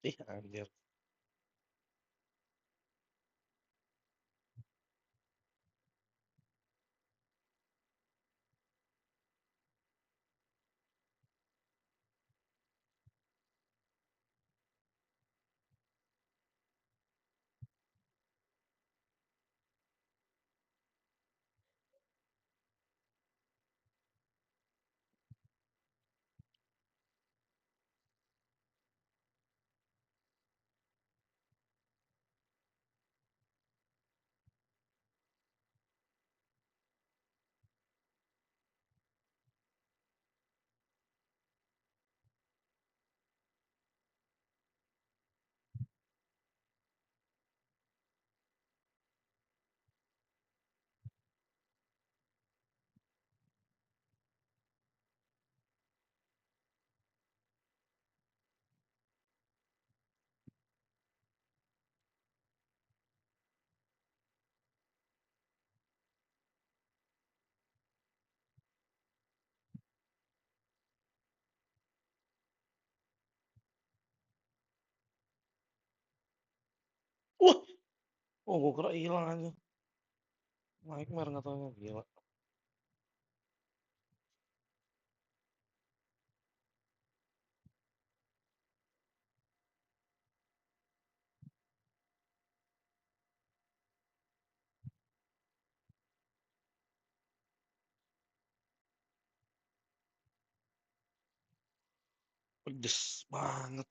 Ih, anjir. Wah! Oh, gua kira hilang aja. Nightmare nggak taunya, gila. Pedes banget.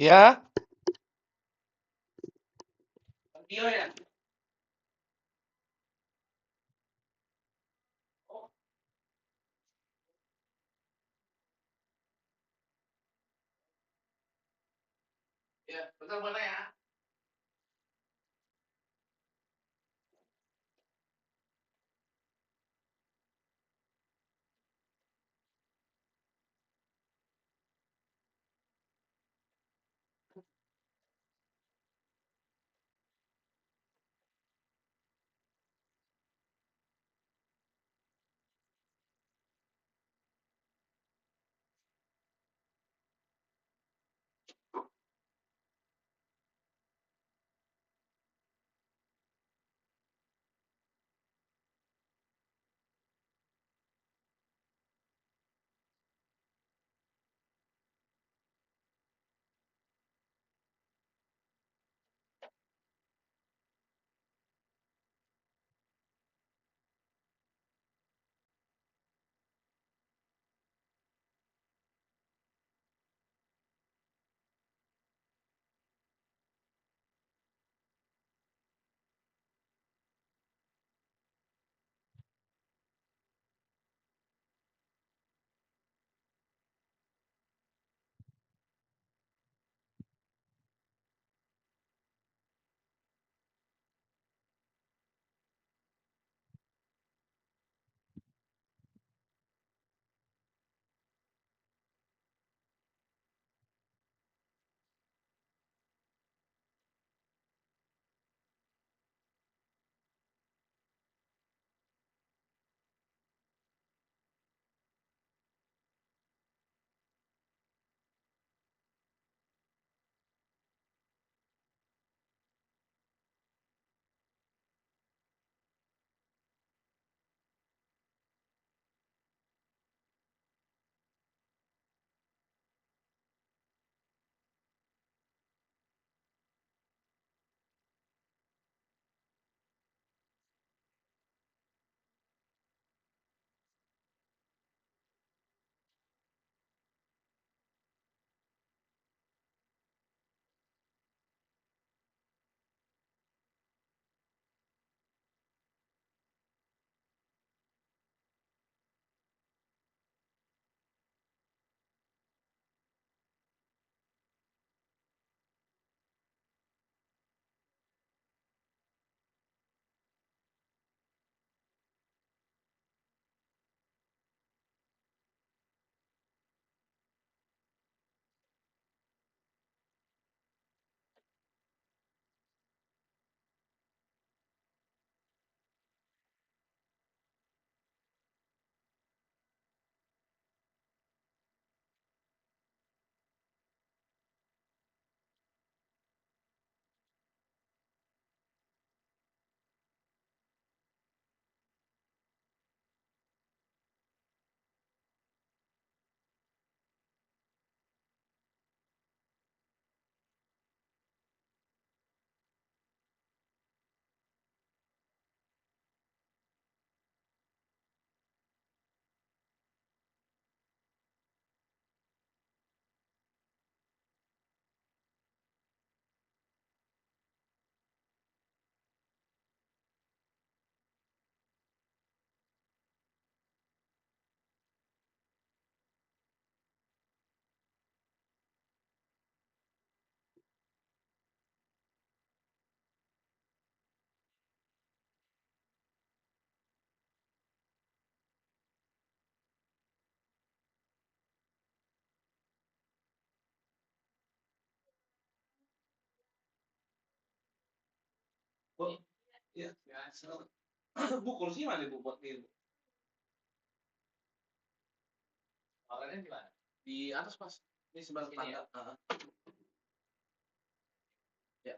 Ya? Video ya? Ya, bentar-bentar ya. Iya, biasa. Bu, kursi mana Bu buat ini? Orangnya di mana? Di atas, Mas. Ini sebelah tangga. Ya.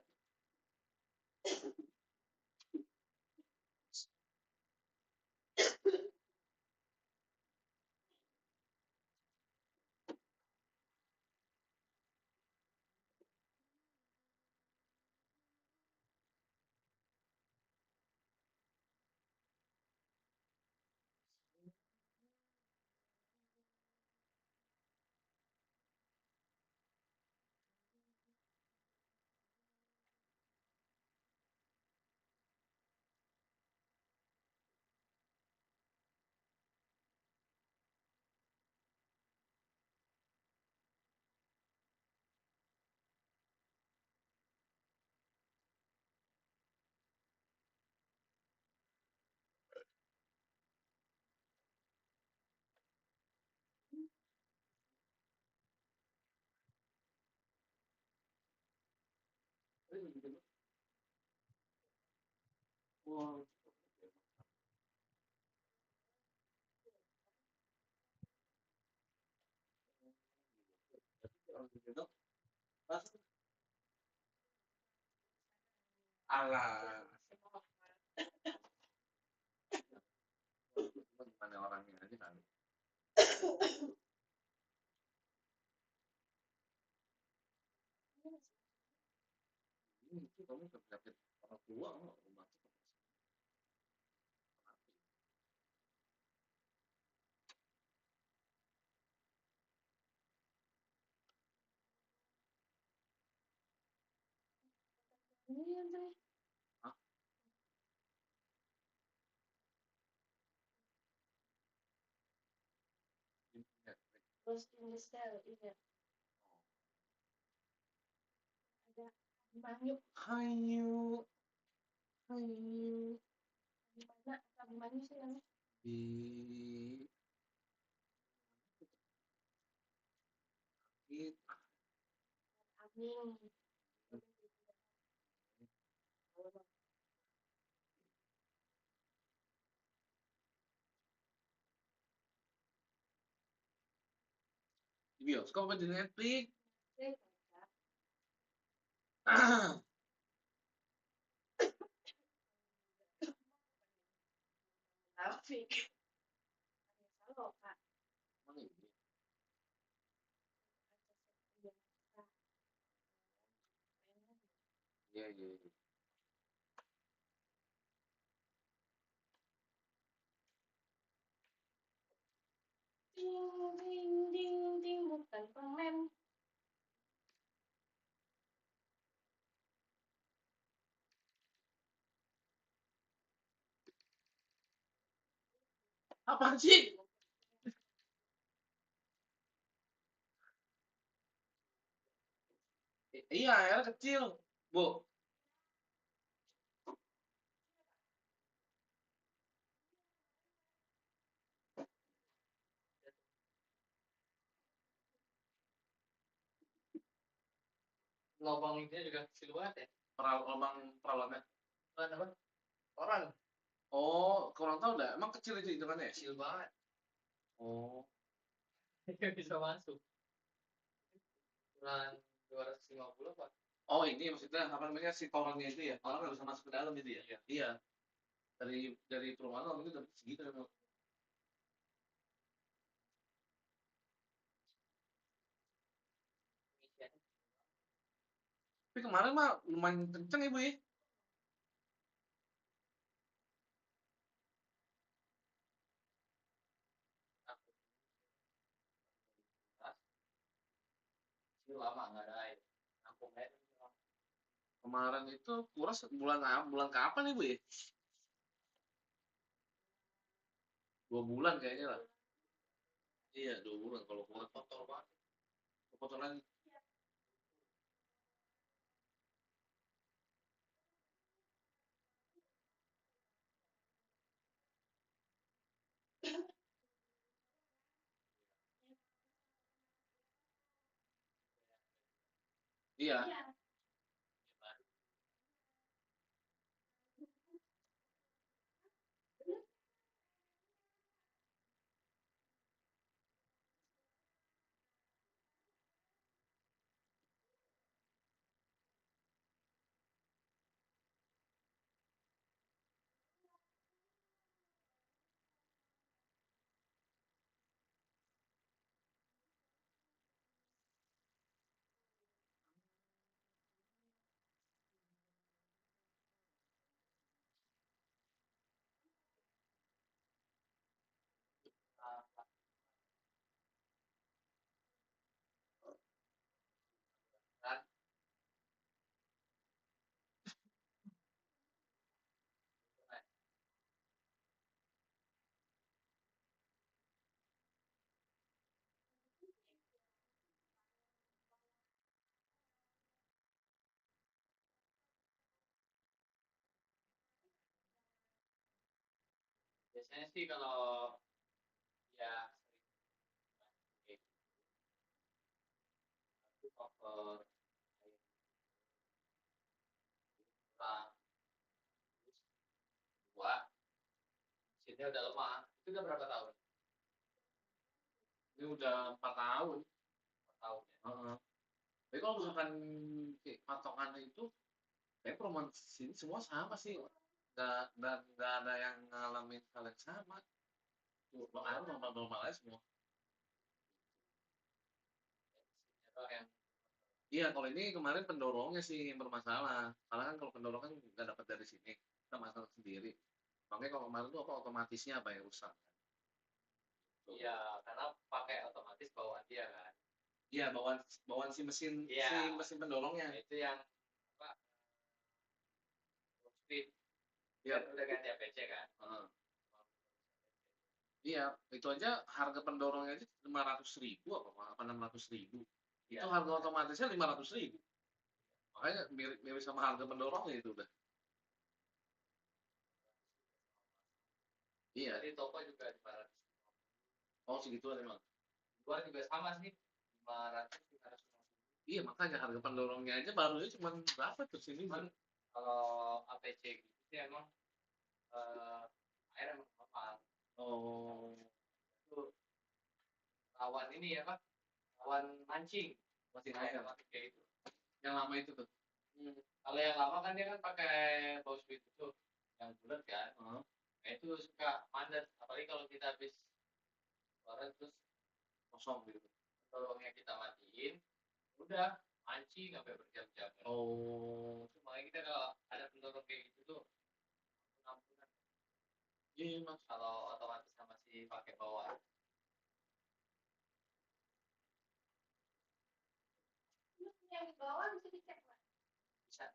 Wow. Alah. Gimana orangnya aja kan? Itu kamu penyakit orang tua rumah. Hah? Terus ini style ini. Ada banyak. Hayu. Hayu. Di mana? Di mana sih namanya? Di Amin. Di bioskop apa di Netflix? Netflix. Halo, Kak. Iya, iya, iya. Ding, ding, ding, ding, bukan permen. Apaan sih? Iya, airnya kecil, Bu. Lubang ini juga kecil banget ya. Lubang perawatannya. Apa? Orang. Oh, kurang tahu dah. Emang kecil itu hitungannya ya? Kecil banget. Oh. Bisa masuk. Ukuran 250 Pak. Oh, ini maksudnya apa namanya si torennya itu ya? Orang nggak bisa masuk ke dalam itu ya? Iya. Iya. Dari perumahan orang itu udah segitu memang. Tapi kemarin mah lumayan kenceng ya, Bu ya? Itu lama nggak ada air. Kampung air. Kemarin itu kuras bulan kapan nih Bu ya? 2 bulan kayaknya lah. Iya 2 bulan kalau kuras kotor banget. Kotor lagi. Iya. Biasanya sih kalau ya sering aku cover kurang dua, mesinnya udah lemah. Itu udah berapa tahun? Ini udah 4 tahun. 4 tahun ya. Tapi kalau misalkan patokannya itu, kayak perumahan sini semua sama sih. Nggak ada yang ngalamin hal yang sama. Tuh, makanya normal-normal aja semua. Yang iya, kalau ini kemarin pendorongnya sih yang bermasalah. Karena kan kalau pendorong kan nggak dapat dari sini, kita masalah sendiri. Makanya kalau kemarin tuh apa otomatisnya apa yang rusak? Iya, karena pakai otomatis bawaan dia kan. Iya, bawaan si mesin pendorongnya. Itu yang apa? Speed. Iya, udah ganti APC kan. Iya, itu aja harga pendorongnya aja 500.000 apa 600.000. Itu harga otomatisnya 500.000. Makanya mirip sama harga pendorongnya itu udah. Iya. Di toko juga 500. Oh, segituan emang. Luar juga sama sih. 500, 550. Iya, makanya harga pendorongnya aja barunya cuma berapa tuh sini? Kalau APC gitu sih emang air emang normal. Oh. Itu lawan ini ya, Pak. Lawan mancing. Mesin air mati kayak itu. Yang lama itu tuh. Kalau yang lama kan dia kan pakai bowsprit itu yang bulat kan. Nah itu suka mandat. Apalagi kalau kita habis keluaran terus kosong gitu. Tolongnya kita matiin, udah mancing sampai berjam-jam. Oh. Makanya kita kalau ada pendorong kayak gitu tuh ampunan. Iya mas. Kalau otomatis sama si pakai bawaan. Yang di bawah bisa dicek mas? Bisa.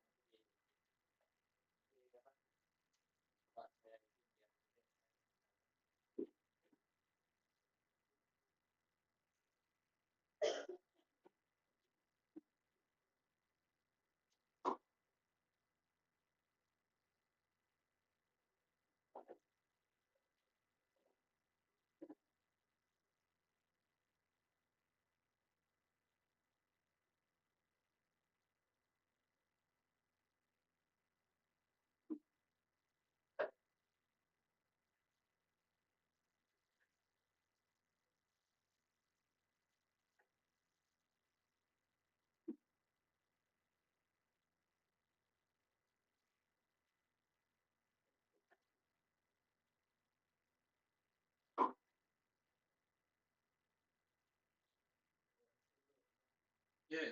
Iya. Yeah.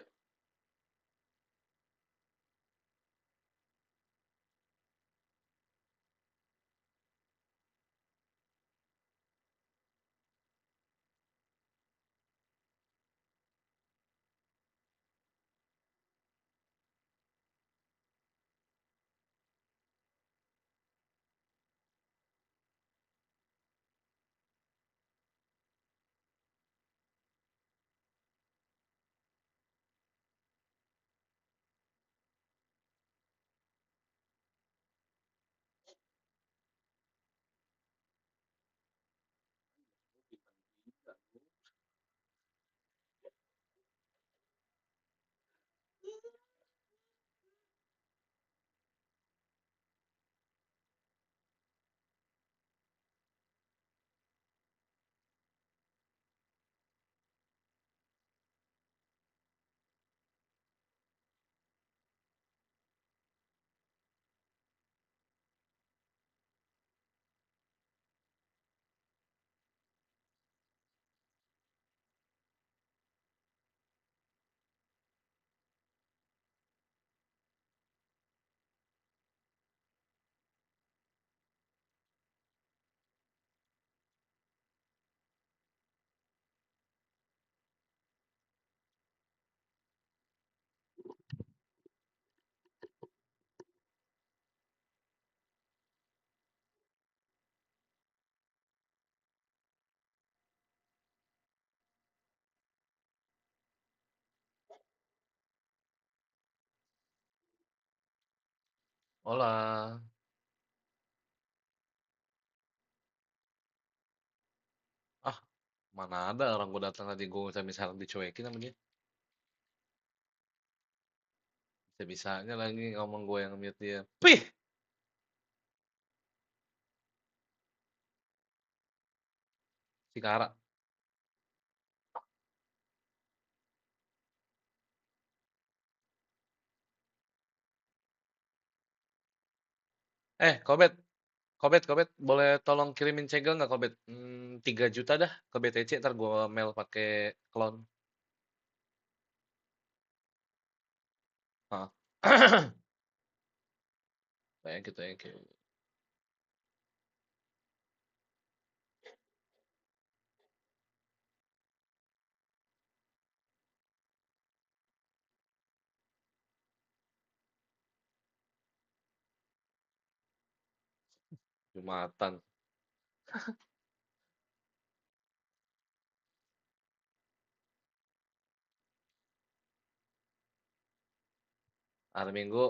Hola. Mana ada orang gue datang tadi gue misalnya dicuekin sama dia. Bisa-bisanya lagi ngomong gue yang mute dia. Pih! Si Kara. Kobet. Kobet, boleh tolong kirimin segel nggak Kobet? 3 juta dah ke BTC, ntar gue mail pakai clone. Hah. Thank you. Jumatan. Hari Minggu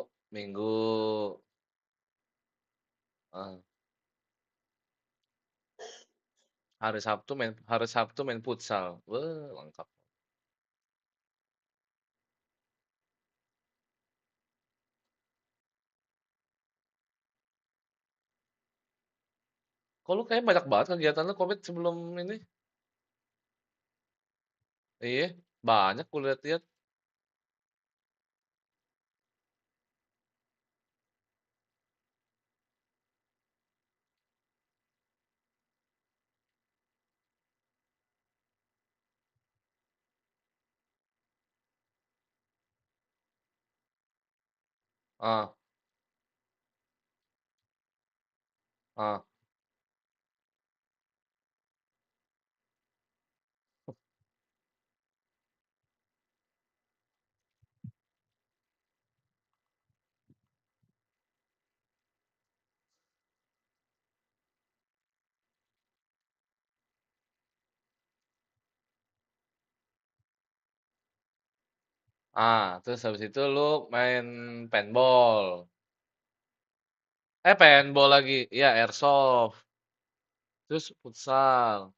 ah, hari Sabtu main futsal. Wah, lengkap. Kok lu kayak banyak banget kegiatan lu Covid sebelum ini? Iya, banyak gue lihat-lihat. Ah, ah. Terus habis itu lu main paintball. Paintball lagi. Iya, airsoft. Terus futsal.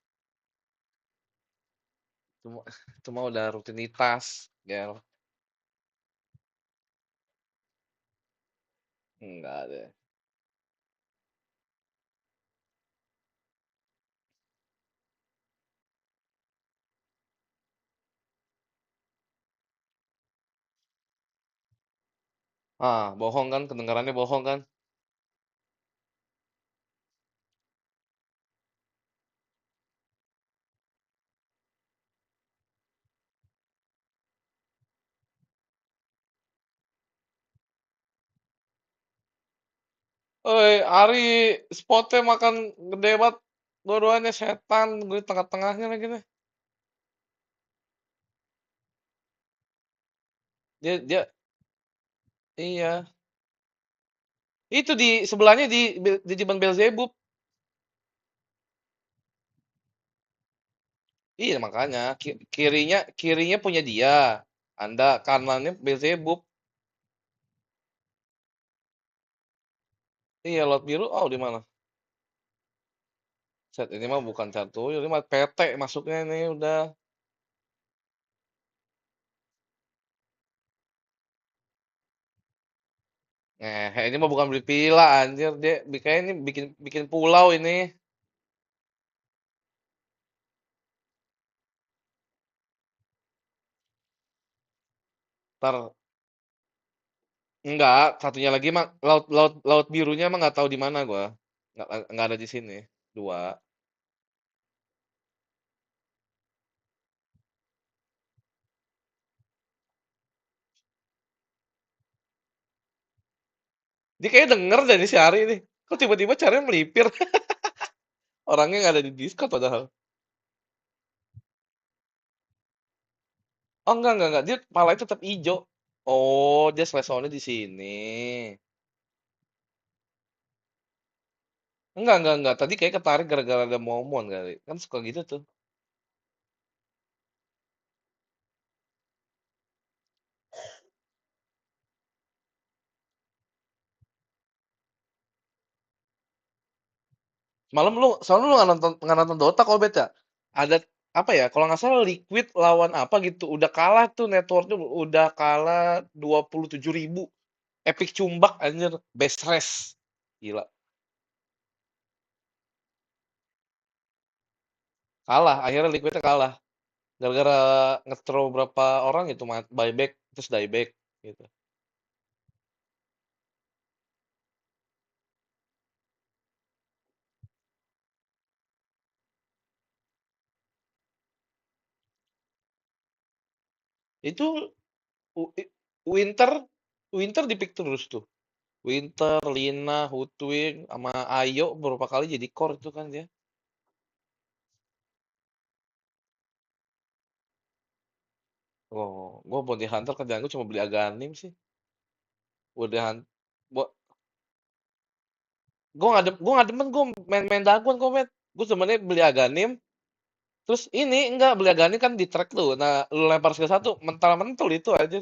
Cuma, cuma udah rutinitas, Gel. Enggak deh. Bohong kan? Kedengarannya bohong kan? Oi, Ari, spotnya makan gede banget. Dua-duanya setan, gue di tengah-tengahnya lagi nih. Dia, iya. Itu di sebelahnya di Jeban Belzebub. Iya makanya kirinya punya dia. Anda kanannya Belzebub. Iya, lot biru. Oh, di mana? Set ini mah bukan satu, ini mah PT masuknya ini udah. Ini mah bukan beli pila anjir, dia kayak ini bikin bikin pulau ini. Ntar enggak, satunya lagi mah laut laut laut birunya mah nggak tahu di mana gua. Nggak ada di sini. Dua. Dia kayak denger dari si Ari ini. Kok tiba-tiba caranya melipir? Orangnya nggak ada di Discord padahal. Oh enggak. Dia palanya tetap hijau. Oh, dia slash on di sini. Enggak. Tadi kayak ketarik gara-gara ada momon kali. Kan suka gitu tuh. Soalnya lu nggak nonton Dota kok bet ya? Ada apa ya? Kalau nggak salah Liquid lawan apa gitu. Udah kalah tuh networknya udah kalah 27.000. Epic Cumbak anjir, best race. Gila. Kalah, akhirnya Liquidnya kalah. Gara-gara nge-throw berapa orang itu buyback terus dieback gitu. Itu u- i- Winter Winter di-pick terus tuh. Winter, Lina, Hootwing, sama Ayo beberapa kali jadi core itu kan dia. Oh, gua Bounty Hunter kerjaan gua cuma beli Aganim sih. Udah gua nggak demen gua main-main dagon kok, met. Gua sebenarnya beli Aganim, terus ini enggak beli Aganim kan di track tuh. Nah, lu lempar skill satu, mental-mental itu aja.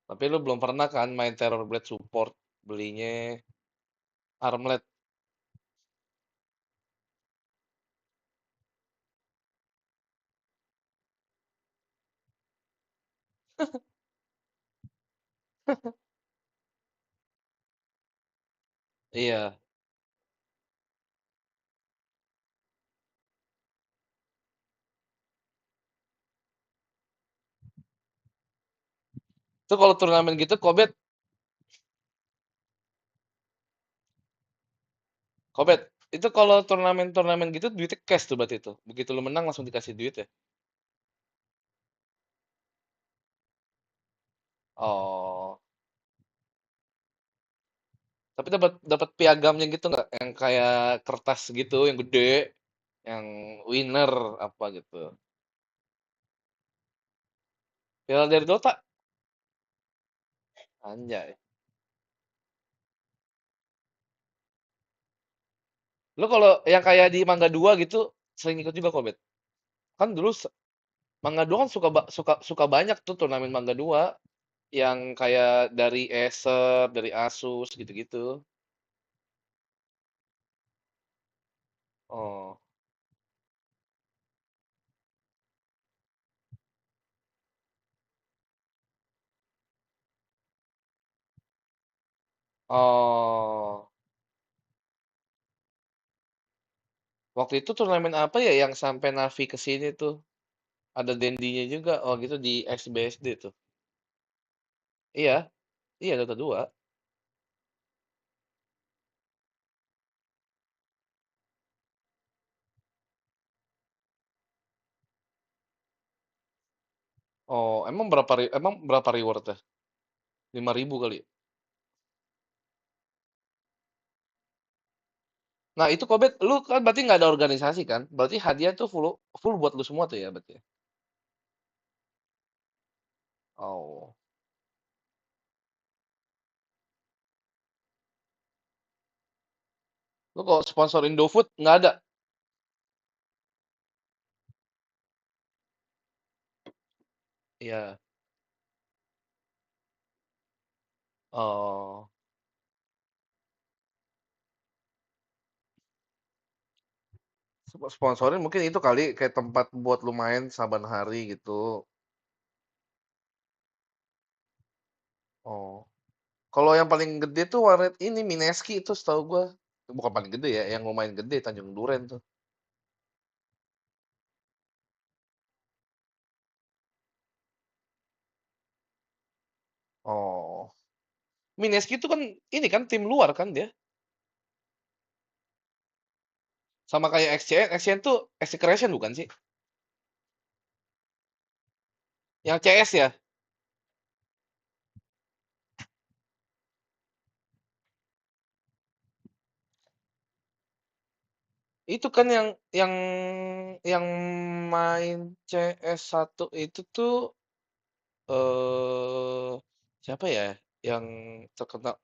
Tapi lu belum pernah kan main Terror Blade support, belinya Armlet. Iya. Itu kalau turnamen gitu, Kobet, itu kalau turnamen-turnamen gitu duitnya cash tuh berarti itu. Begitu lu menang langsung dikasih duit ya. Oh. Tapi dapat dapat piagamnya gitu nggak? Yang kayak kertas gitu, yang gede, yang winner apa gitu. Piala dari Dota, anjay. Lu kalau yang kayak di Mangga 2 gitu sering ikut juga Kobet. Kan dulu Mangga 2 kan suka suka banyak tuh turnamen Mangga 2 yang kayak dari Acer, dari Asus gitu-gitu. Oh. Oh. Waktu itu turnamen apa ya yang sampai Navi ke sini tuh? Ada Dendinya juga. Oh gitu di XBSD tuh. Iya, iya Dota 2. Oh, emang berapa rewardnya? 5.000 kali. Nah, itu Kobet, lu kan berarti nggak ada organisasi kan? Berarti hadiah tuh full full buat lu semua tuh ya berarti. Oh. Lu kok sponsor Indofood nggak ada? Iya. Oh. Sponsorin mungkin itu kali kayak tempat buat lu main saban hari gitu. Oh. Kalau yang paling gede tuh warnet ini Mineski itu setahu gua. Bukan paling gede ya, yang lumayan gede Tanjung Duren tuh. Oh. Mineski itu kan ini kan tim luar kan dia. Sama kayak XCN. XCN tuh Execration bukan sih? Yang CS ya. Itu kan yang main CS1 itu tuh eh siapa ya? Yang terkenal.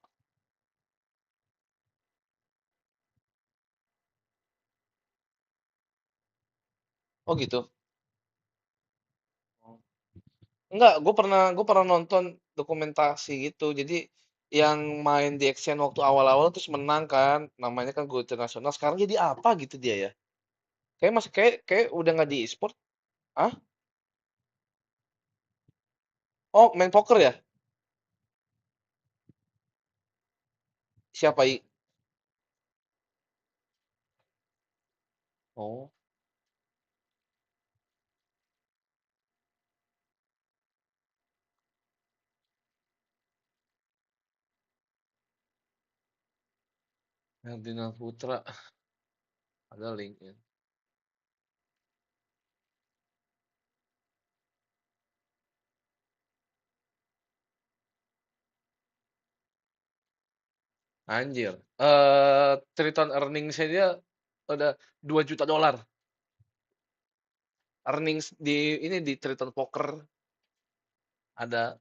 Oh gitu. Enggak, gue pernah nonton dokumentasi gitu. Jadi yang main di Action waktu awal-awal terus menang kan, namanya kan Go Internasional. Sekarang jadi apa gitu dia ya? Kayak udah nggak di e-sport. Ah? Oh, main poker ya? Siapa Oh, Ferdinand Putra. Ada linknya. Anjir. Triton earnings-nya dia udah $2 juta. Earnings di ini di Triton Poker ada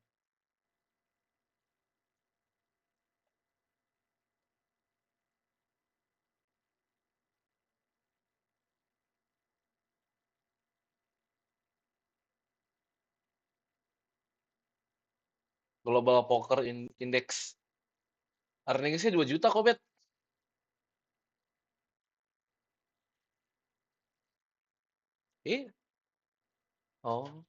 Global Poker Index. Earnings-nya 2 juta kok, Bet. Iya. Oh.